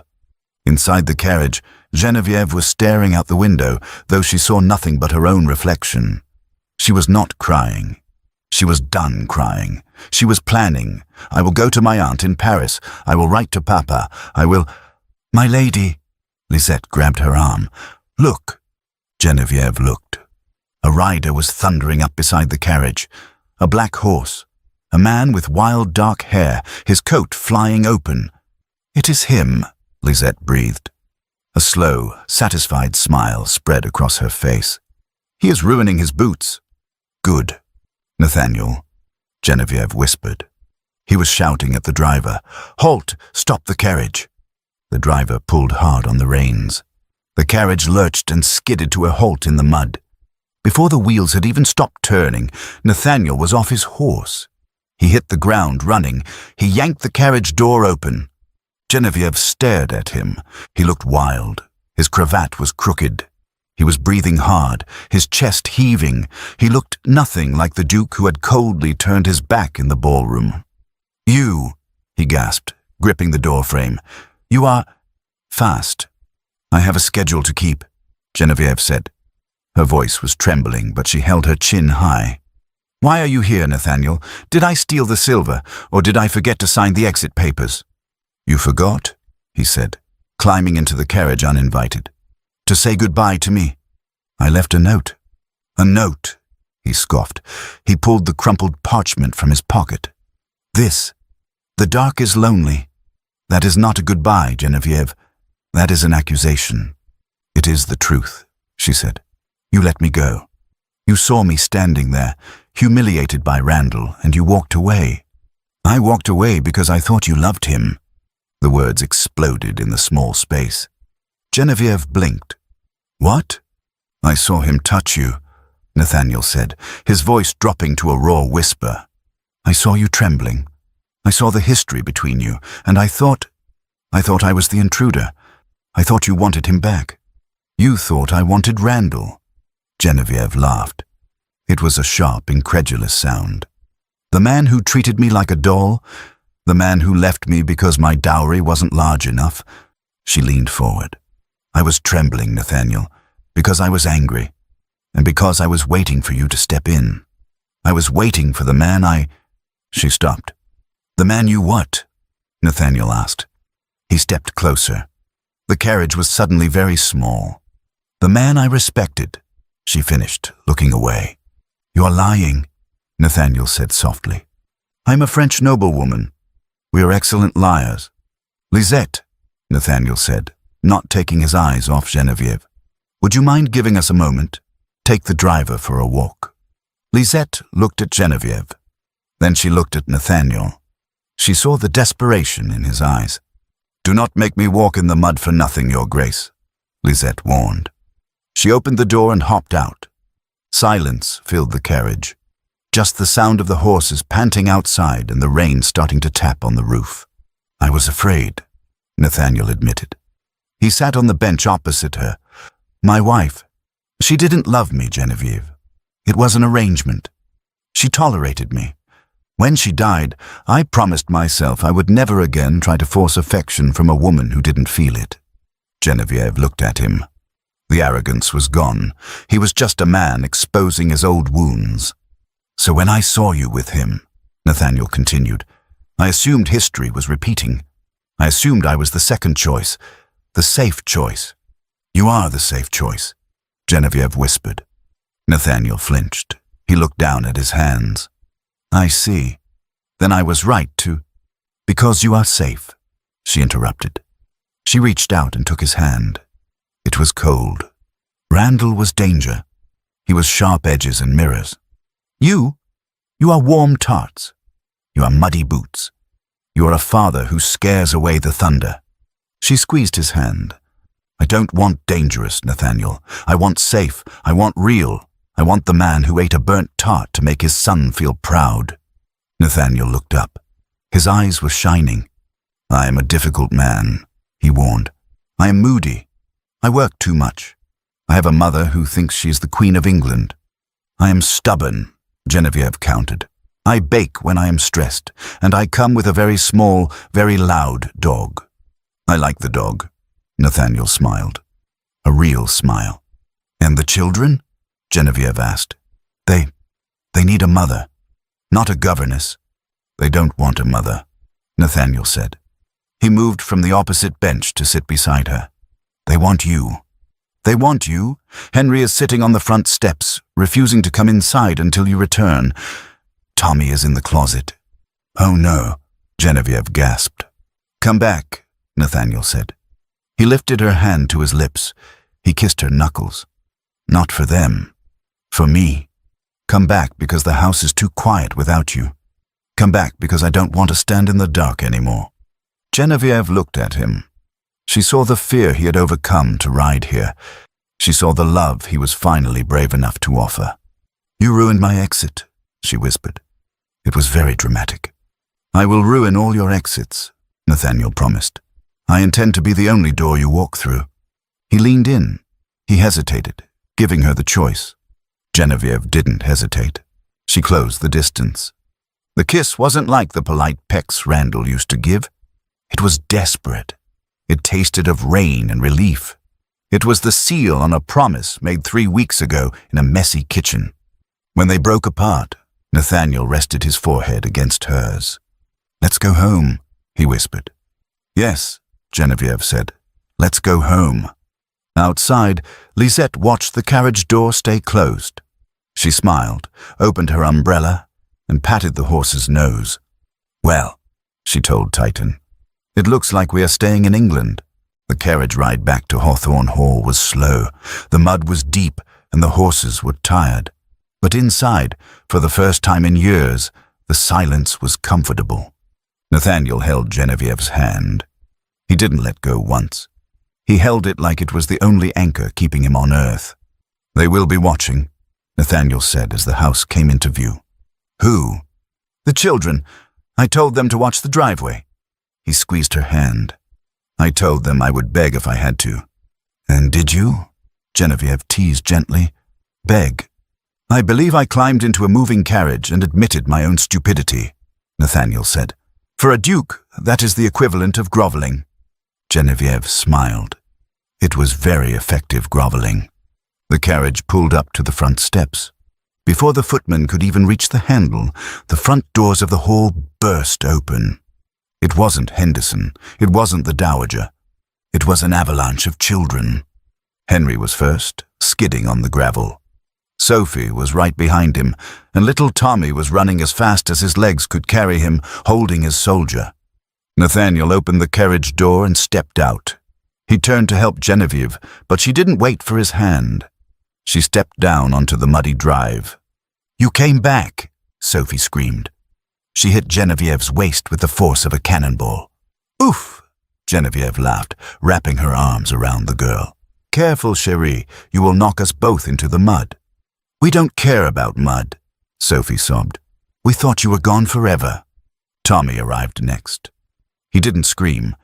Inside the carriage, Geneviève was staring out the window, though she saw nothing but her own reflection. She was not crying. She was done crying. She was planning. I will go to my aunt in Paris. I will write to Papa. I will... My lady! Lisette grabbed her arm. Look! Geneviève looked. A rider was thundering up beside the carriage. A black horse. A man with wild dark hair, his coat flying open. It is him, Lisette breathed. A slow, satisfied smile spread across her face. He is ruining his boots. Good, Nathaniel, Geneviève whispered. He was shouting at the driver. Halt! Stop the carriage! The driver pulled hard on the reins. The carriage lurched and skidded to a halt in the mud. Before the wheels had even stopped turning, Nathaniel was off his horse. He hit the ground running. He yanked the carriage door open. Geneviève stared at him. He looked wild. His cravat was crooked. He was breathing hard, his chest heaving. He looked nothing like the Duke who had coldly turned his back in the ballroom. You, he gasped, gripping the doorframe. You are... fast. I have a schedule to keep, Geneviève said. Her voice was trembling, but she held her chin high. Why are you here, Nathaniel? Did I steal the silver, or did I forget to sign the exit papers? You forgot, he said, climbing into the carriage uninvited. To say goodbye to me. I left a note. A note, he scoffed. He pulled the crumpled parchment from his pocket. This. The dark is lonely. That is not a goodbye, Geneviève. That is an accusation. It is the truth, she said. You let me go. You saw me standing there, humiliated by Randall, and you walked away. I walked away because I thought you loved him. The words exploded in the small space. Geneviève blinked. What? I saw him touch you, Nathaniel said, his voice dropping to a raw whisper. I saw you trembling. I saw the history between you, and I thought I was the intruder. I thought you wanted him back. You thought I wanted Randall. Geneviève laughed. It was a sharp, incredulous sound. The man who treated me like a doll, the man who left me because my dowry wasn't large enough. She leaned forward. I was trembling, Nathaniel, because I was angry, and because I was waiting for you to step in. I was waiting for the man She stopped. The man you what? Nathaniel asked. He stepped closer. The carriage was suddenly very small. The man I respected, she finished, looking away. You are lying, Nathaniel said softly. I'm a French noblewoman. We are excellent liars. Lisette, Nathaniel said, not taking his eyes off Geneviève. Would you mind giving us a moment? take the driver for a walk. Lisette looked at Geneviève. Then she looked at Nathaniel. She saw the desperation in his eyes. "Do not make me walk in the mud for nothing, Your Grace," Lisette warned. She opened the door and hopped out. Silence filled the carriage. Just the sound of the horses panting outside and the rain starting to tap on the roof. "I was afraid," Nathaniel admitted. He sat on the bench opposite her. "My wife, she didn't love me, Geneviève. It was an arrangement. She tolerated me. When she died, I promised myself I would never again try to force affection from a woman who didn't feel it." Geneviève looked at him. The arrogance was gone. He was just a man exposing his old wounds. "So when I saw you with him," Nathaniel continued, "I assumed history was repeating. I assumed I was the second choice, the safe choice." "You are the safe choice," Geneviève whispered. Nathaniel flinched. He looked down at his hands. "I see. Then I was right to—" "Because you are safe," she interrupted. She reached out and took his hand. It was cold. Randall was danger. He was sharp edges and mirrors. You are warm tarts. You are muddy boots. You are a father who scares away the thunder." She squeezed his hand. "I don't want dangerous, Nathaniel. I want safe. I want real. I want the man who ate a burnt tart to make his son feel proud." Nathaniel looked up. His eyes were shining. "I am a difficult man," he warned. "I am moody. I work too much. I have a mother who thinks she is the Queen of England. I am stubborn," Geneviève countered. "I bake when I am stressed, and I come with a very small, very loud dog." "I like the dog," Nathaniel smiled. A real smile. "And the children?" Geneviève asked. They need a mother, not a governess." "They don't want a mother," Nathaniel said. He moved from the opposite bench to sit beside her. "They want you." "They want you? Henry is sitting on the front steps, refusing to come inside until you return. Tommy is in the closet." "Oh no," Geneviève gasped. "Come back," Nathaniel said. He lifted her hand to his lips. He kissed her knuckles. "Not for them. For me. Come back because the house is too quiet without you. Come back because I don't want to stand in the dark anymore." Geneviève looked at him. She saw the fear he had overcome to ride here. She saw the love he was finally brave enough to offer. "You ruined my exit," she whispered. It was very dramatic. "I will ruin all your exits," Nathaniel promised. "I intend to be the only door you walk through." He leaned in. He hesitated, giving her the choice. Geneviève didn't hesitate. She closed the distance. The kiss wasn't like the polite pecks Randall used to give. It was desperate. It tasted of rain and relief. It was the seal on a promise made 3 weeks ago in a messy kitchen. When they broke apart, Nathaniel rested his forehead against hers. "Let's go home," he whispered. "Yes," Geneviève said. "Let's go home." Outside, Lisette watched the carriage door stay closed. She smiled, opened her umbrella, and patted the horse's nose. "Well," she told Titan, "it looks like we are staying in England." The carriage ride back to Hawthorne Hall was slow. The mud was deep, and the horses were tired. But inside, for the first time in years, the silence was comfortable. Nathaniel held Genevieve's hand. He didn't let go once. He held it like it was the only anchor keeping him on earth. "They will be watching," Nathaniel said as the house came into view. "Who?" "The children. I told them to watch the driveway." He squeezed her hand. "I told them I would beg if I had to." "And did you?" Geneviève teased gently. "Beg?" "I believe I climbed into a moving carriage and admitted my own stupidity," Nathaniel said. "For a duke, that is the equivalent of groveling." Geneviève smiled. It was very effective groveling. The carriage pulled up to the front steps. Before the footman could even reach the handle, the front doors of the hall burst open. It wasn't Henderson. It wasn't the Dowager. It was an avalanche of children. Henry was first, skidding on the gravel. Sophie was right behind him, and little Tommy was running as fast as his legs could carry him, holding his soldier. Nathaniel opened the carriage door and stepped out. He turned to help Geneviève, but she didn't wait for his hand. She stepped down onto the muddy drive. "You came back," Sophie screamed. She hit Genevieve's waist with the force of a cannonball. "Oof!" Genevieve laughed, wrapping her arms around the girl. "Careful, chérie, you will knock us both into the mud." "We don't care about mud," Sophie sobbed. "We thought you were gone forever." Tommy arrived next. He didn't scream.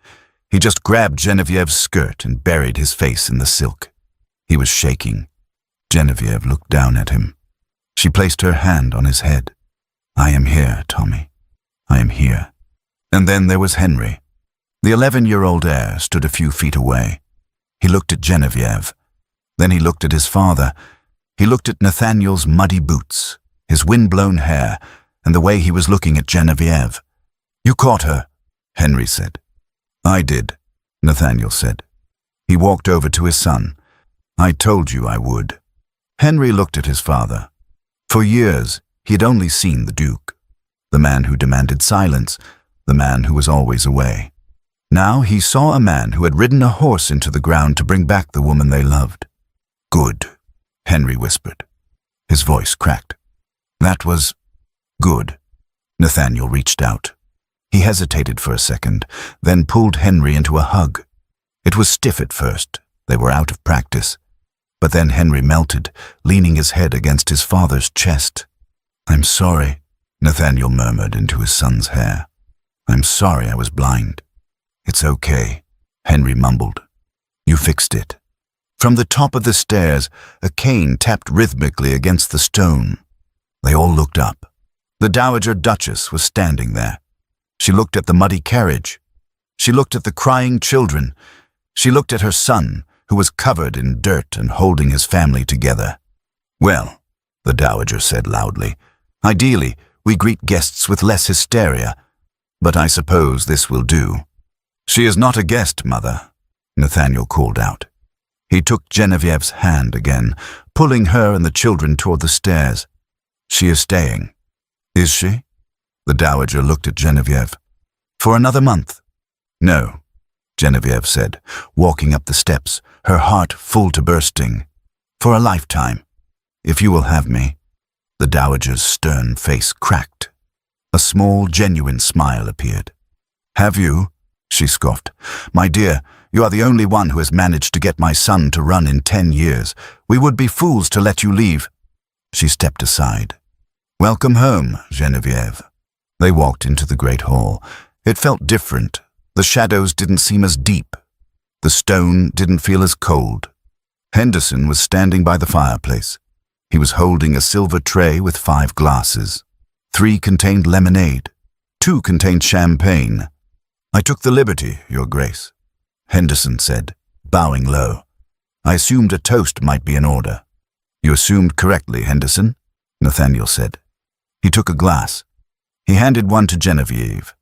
He just grabbed Genevieve's skirt and buried his face in the silk. He was shaking. Genevieve looked down at him. She placed her hand on his head. "I am here, Tommy. I am here." And then there was Henry. The 11-year-old heir stood a few feet away. He looked at Genevieve. Then he looked at his father. He looked at Nathaniel's muddy boots, his wind-blown hair, and the way he was looking at Genevieve. "You caught her," Henry said. "I did," Nathaniel said. He walked over to his son. "I told you I would." Henry looked at his father. For years, he had only seen the Duke, the man who demanded silence, the man who was always away. Now he saw a man who had ridden a horse into the ground to bring back the woman they loved. "Good," Henry whispered. His voice cracked. "That was good." Nathaniel reached out. He hesitated for a second, then pulled Henry into a hug. It was stiff at first. They were out of practice. But then Henry melted, leaning his head against his father's chest. "I'm sorry," Nathaniel murmured into his son's hair. "I'm sorry I was blind." "It's okay," Henry mumbled. "You fixed it." From the top of the stairs, a cane tapped rhythmically against the stone. They all looked up. The Dowager Duchess was standing there. She looked at the muddy carriage. She looked at the crying children. She looked at her son, who was covered in dirt and holding his family together. "Well," the Dowager said loudly, "ideally, we greet guests with less hysteria, but I suppose this will do." "She is not a guest, Mother," Nathaniel called out. He took Genevieve's hand again, pulling her and the children toward the stairs. "She is staying." "Is she?" The Dowager looked at Genevieve. "For another month?" "No," Genevieve said, walking up the steps, her heart full to bursting. "For a lifetime, if you will have me." The Dowager's stern face cracked. A small, genuine smile appeared. "Have you?" she scoffed. "My dear, you are the only one who has managed to get my son to run in 10 years. We would be fools to let you leave." She stepped aside. "Welcome home, Genevieve." They walked into the great hall. It felt different. The shadows didn't seem as deep. The stone didn't feel as cold. Henderson was standing by the fireplace. He was holding a silver tray with 5 glasses. 3 contained lemonade. 2 contained champagne. "I took the liberty, Your Grace," Henderson said, bowing low. "I assumed a toast might be in order." "You assumed correctly, Henderson," Nathaniel said. He took a glass. He handed one to Genevieve.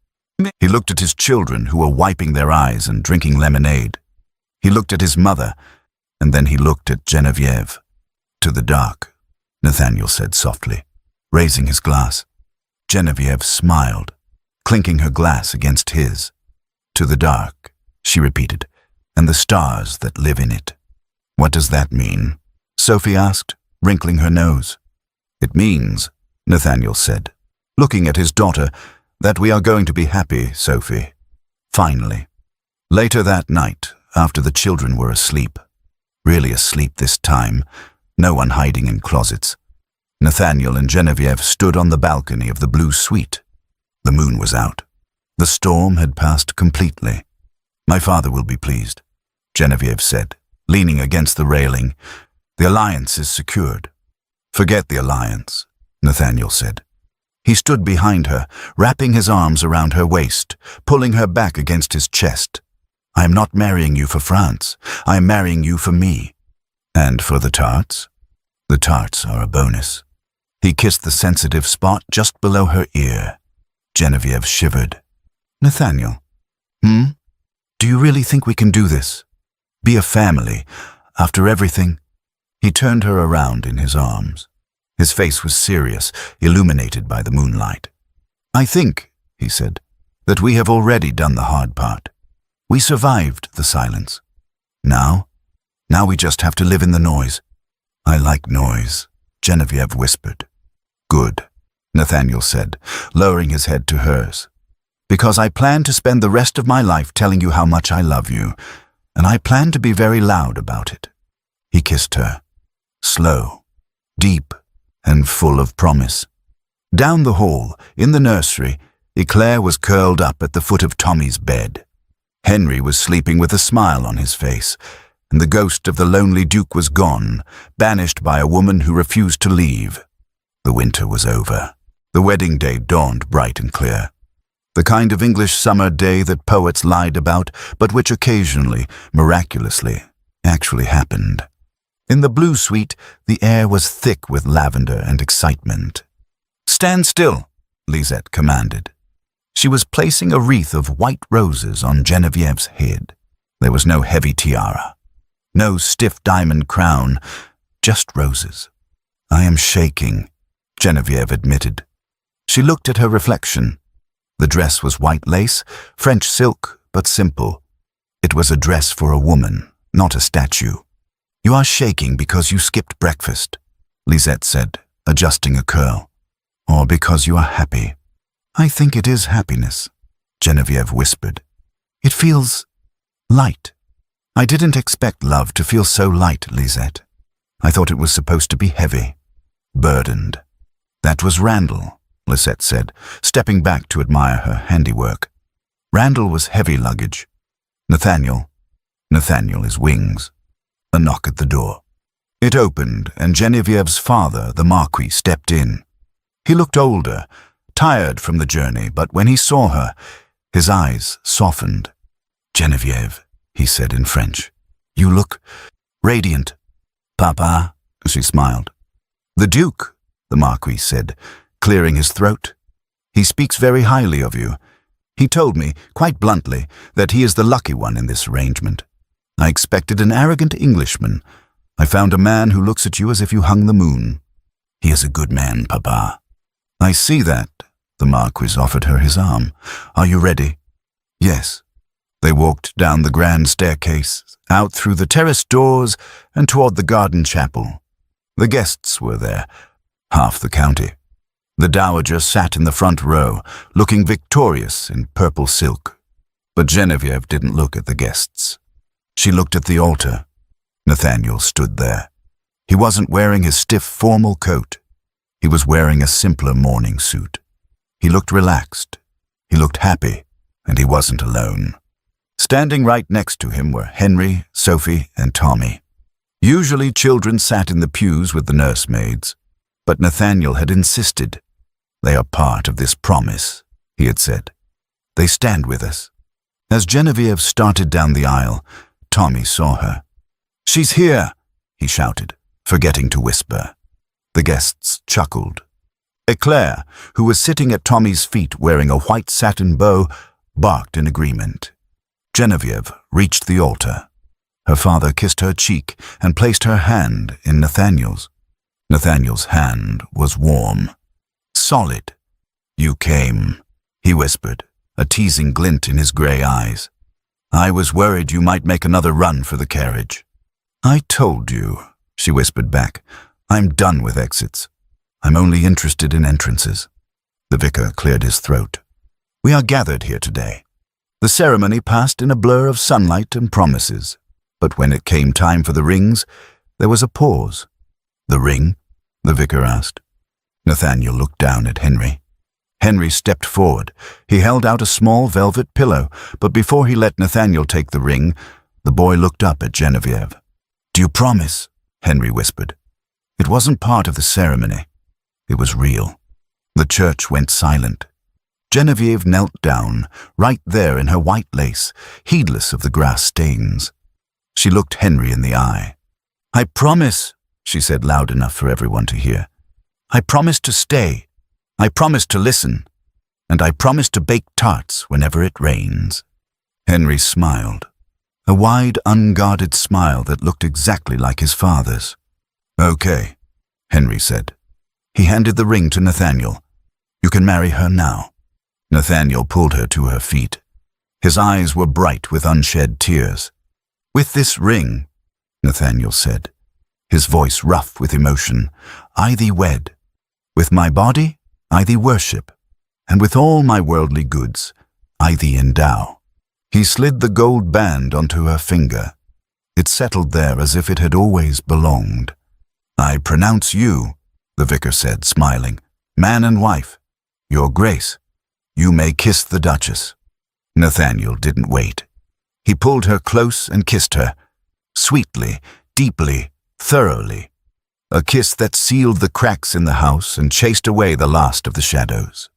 He looked at his children who were wiping their eyes and drinking lemonade. He looked at his mother, and then he looked at Genevieve. "To the dark," Nathaniel said softly, raising his glass. Genevieve smiled, clinking her glass against his. "To the dark," she repeated, "and the stars that live in it." "What does that mean?" Sophie asked, wrinkling her nose. "It means," Nathaniel said, looking at his daughter, "that we are going to be happy, Sophie. Finally." Later that night, after the children were asleep, really asleep this time, no one hiding in closets, Nathaniel and Genevieve stood on the balcony of the blue suite. The moon was out. The storm had passed completely. "My father will be pleased," Genevieve said, leaning against the railing. "The alliance is secured." "Forget the alliance," Nathaniel said. He stood behind her, wrapping his arms around her waist, pulling her back against his chest. "I am not marrying you for France. I am marrying you for me." "And for the tarts?" "The tarts are a bonus." He kissed the sensitive spot just below her ear. Genevieve shivered. "Nathaniel, do you really think we can do this? Be a family, after everything?" He turned her around in his arms. His face was serious, illuminated by the moonlight. "I think," he said, "that we have already done the hard part. We survived the silence. Now we just have to live in the noise. I like noise, Genevieve whispered. Good, Nathaniel said, lowering his head to hers. Because I plan to spend the rest of my life telling you how much I love you, and I plan to be very loud about it. He kissed her, slow, deep, and full of promise. Down the hall, in the nursery, Eclair was curled up at the foot of Tommy's bed. Henry was sleeping with a smile on his face, and the ghost of the lonely Duke was gone, banished by a woman who refused to leave. The winter was over. The wedding day dawned bright and clear. The kind of English summer day that poets lied about, but which occasionally, miraculously, actually happened. In the blue suite, the air was thick with lavender and excitement. "Stand still," Lisette commanded. She was placing a wreath of white roses on Genevieve's head. There was no heavy tiara, no stiff diamond crown, just roses. "I am shaking," Genevieve admitted. She looked at her reflection. The dress was white lace, French silk, but simple. It was a dress for a woman, not a statue. "You are shaking because you skipped breakfast," Lisette said, adjusting a curl. "Or because you are happy." "I think it is happiness," Genevieve whispered. "It feels light. I didn't expect love to feel so light, Lisette. I thought it was supposed to be heavy, burdened." "That was Randall," Lisette said, stepping back to admire her handiwork. "Randall was heavy luggage. Nathaniel is wings." A knock at the door. It opened, and Genevieve's father, the Marquis, stepped in. He looked older, tired from the journey, but when he saw her, his eyes softened. "Genevieve," he said in French, "you look radiant." "Papa," she smiled. "The Duke," the Marquis said, clearing his throat. "He speaks very highly of you. He told me, quite bluntly, that he is the lucky one in this arrangement. I expected an arrogant Englishman. I found a man who looks at you as if you hung the moon. He is a good man, Papa." "I see that." The Marquis offered her his arm. "Are you ready?" "Yes." They walked down the grand staircase, out through the terrace doors, and toward the garden chapel. The guests were there, half the county. The dowager sat in the front row, looking victorious in purple silk. But Genevieve didn't look at the guests. She looked at the altar. Nathaniel stood there. He wasn't wearing his stiff formal coat. He was wearing a simpler morning suit. He looked relaxed. He looked happy, and he wasn't alone. Standing right next to him were Henry, Sophie, and Tommy. Usually children sat in the pews with the nursemaids, but Nathaniel had insisted. "They are part of this promise," he had said. "They stand with us." As Genevieve started down the aisle, Tommy saw her. "She's here," he shouted, forgetting to whisper. The guests chuckled. Eclair, who was sitting at Tommy's feet wearing a white satin bow, barked in agreement. Genevieve reached the altar. Her father kissed her cheek and placed her hand in Nathaniel's. Nathaniel's hand was warm, solid. "You came," he whispered, a teasing glint in his gray eyes. "I was worried you might make another run for the carriage." "I told you," she whispered back. "I'm done with exits. I'm only interested in entrances." The vicar cleared his throat. "We are gathered here today." The ceremony passed in a blur of sunlight and promises, but when it came time for the rings, there was a pause. "The ring?" the vicar asked. Nathaniel looked down at Henry. Henry stepped forward. He held out a small velvet pillow, but before he let Nathaniel take the ring, the boy looked up at Genevieve. "Do you promise?" Henry whispered. It wasn't part of the ceremony. It was real. The church went silent. Genevieve knelt down, right there in her white lace, heedless of the grass stains. She looked Henry in the eye. "I promise," she said loud enough for everyone to hear. "I promise to stay. I promise to listen. And I promise to bake tarts whenever it rains." Henry smiled. A wide, unguarded smile that looked exactly like his father's. "Okay," Henry said. He handed the ring to Nathaniel. "You can marry her now." Nathaniel pulled her to her feet. His eyes were bright with unshed tears. "With this ring," Nathaniel said, his voice rough with emotion. "I thee wed. With my body, I thee worship, and with all my worldly goods, I thee endow." He slid the gold band onto her finger. It settled there as if it had always belonged. "I pronounce you," the vicar said, smiling, "man and wife. Your Grace, you may kiss the Duchess." Nathaniel didn't wait. He pulled her close and kissed her, sweetly, deeply, thoroughly. A kiss that sealed the cracks in the house and chased away the last of the shadows.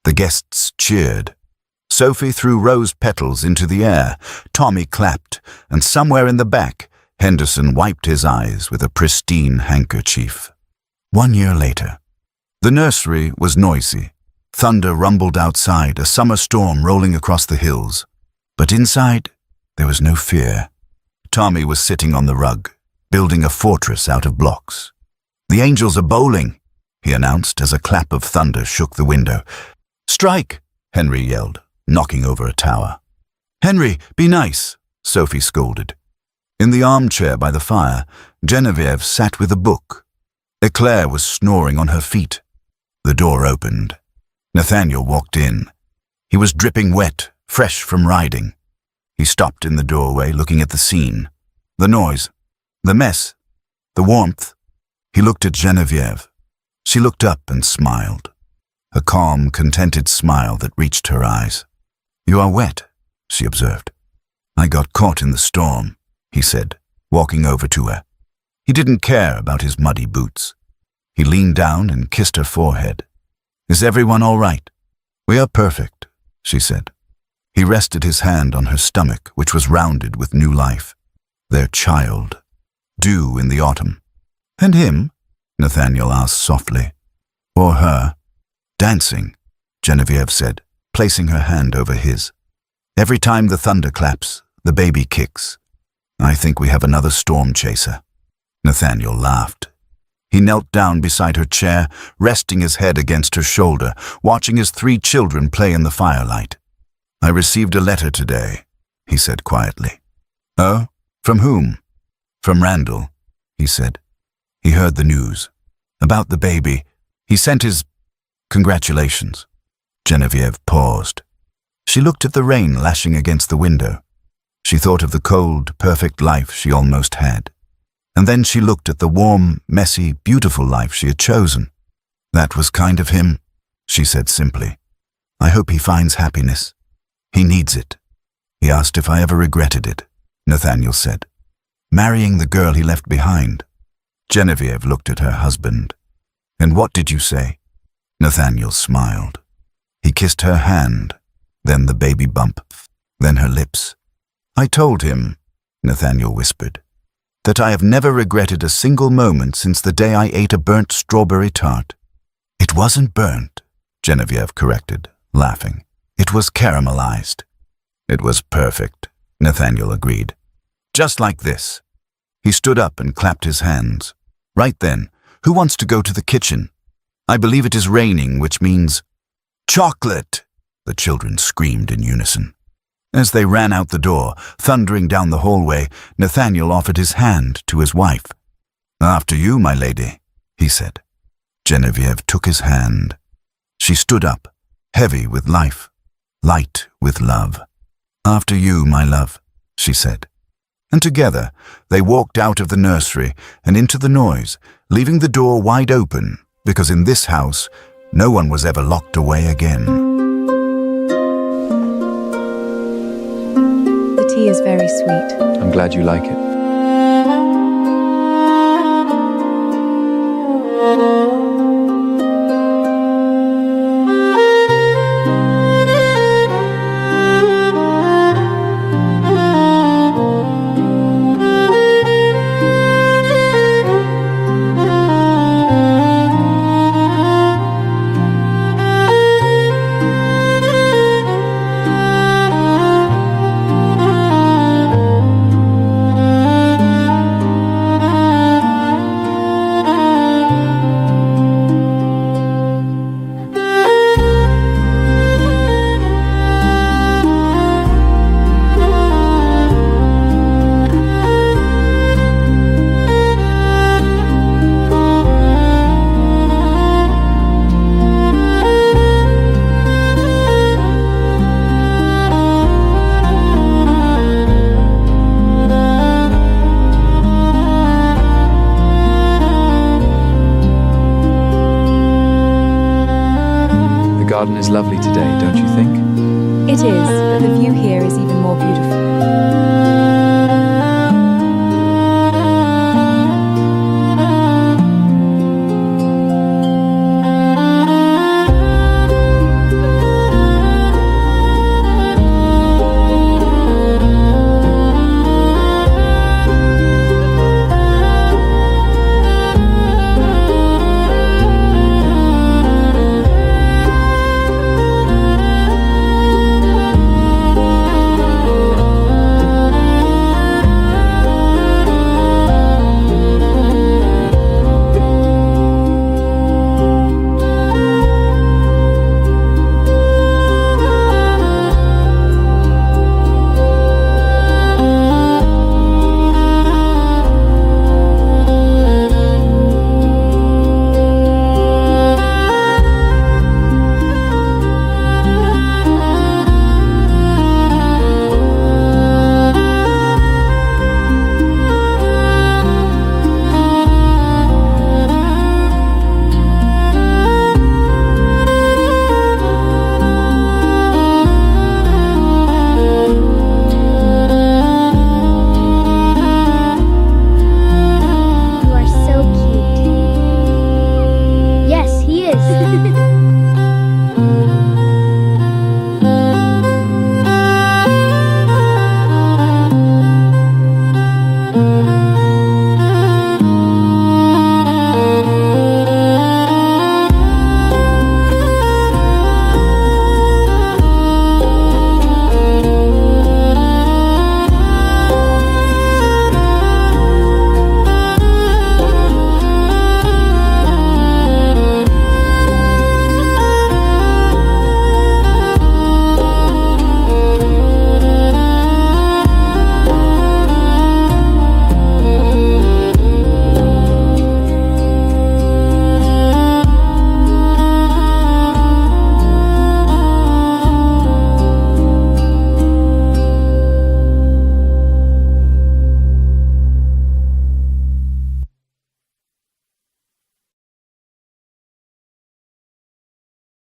The guests cheered. Sophie threw rose petals into the air, Tommy clapped, and somewhere in the back, Henderson wiped his eyes with a pristine handkerchief. 1 year later. The nursery was noisy. Thunder rumbled outside, a summer storm rolling across the hills. But inside, there was no fear. Tommy was sitting on the rug, building a fortress out of blocks. "The angels are bowling," he announced as a clap of thunder shook the window. "Strike!" Henry yelled, knocking over a tower. "Henry, be nice," Sophie scolded. In the armchair by the fire, Genevieve sat with a book. Eclair was snoring on her feet. The door opened. Nathaniel walked in. He was dripping wet, fresh from riding. He stopped in the doorway, looking at the scene. The noise, the mess, the warmth. He looked at Genevieve. She looked up and smiled. A calm, contented smile that reached her eyes. "You are wet," she observed. "I got caught in the storm," he said, walking over to her. He didn't care about his muddy boots. He leaned down and kissed her forehead. "Is everyone all right?" "We are perfect," she said. He rested his hand on her stomach, which was rounded with new life. Their child, due in the autumn. "And him?" Nathaniel asked softly. "Or her?" "Dancing," Genevieve said, placing her hand over his. "Every time the thunder claps, the baby kicks. I think we have another storm chaser." Nathaniel laughed. He knelt down beside her chair, resting his head against her shoulder, watching his 3 children play in the firelight. "I received a letter today," he said quietly. "Oh? From whom?" "From Randall," he said. He heard the news. "About the baby. He sent his congratulations." Genevieve paused. She looked at the rain lashing against the window. She thought of the cold, perfect life she almost had. And then she looked at the warm, messy, beautiful life she had chosen. "That was kind of him," she said simply. "I hope he finds happiness. He needs it." He asked if I ever regretted it, Nathaniel said. "Marrying the girl he left behind." Genevieve looked at her husband. "And what did you say?" Nathaniel smiled. He kissed her hand, then the baby bump, then her lips. "I told him," Nathaniel whispered, "that I have never regretted a single moment since the day I ate a burnt strawberry tart." "It wasn't burnt," Genevieve corrected, laughing. "It was caramelized." "It was perfect," Nathaniel agreed. "Just like this." He stood up and clapped his hands. "Right then, who wants to go to the kitchen? I believe it is raining, which means—" "Chocolate!" the children screamed in unison. As they ran out the door, thundering down the hallway, Nathaniel offered his hand to his wife. "After you, my lady," he said. Genevieve took his hand. She stood up, heavy with life, light with love. "After you, my love," she said. And together they walked out of the nursery and into the noise, leaving the door wide open, because in this house no one was ever locked away again. The tea is very sweet. I'm glad you like it. garden is lovely today, don't you think? It is, but the view here is even more beautiful.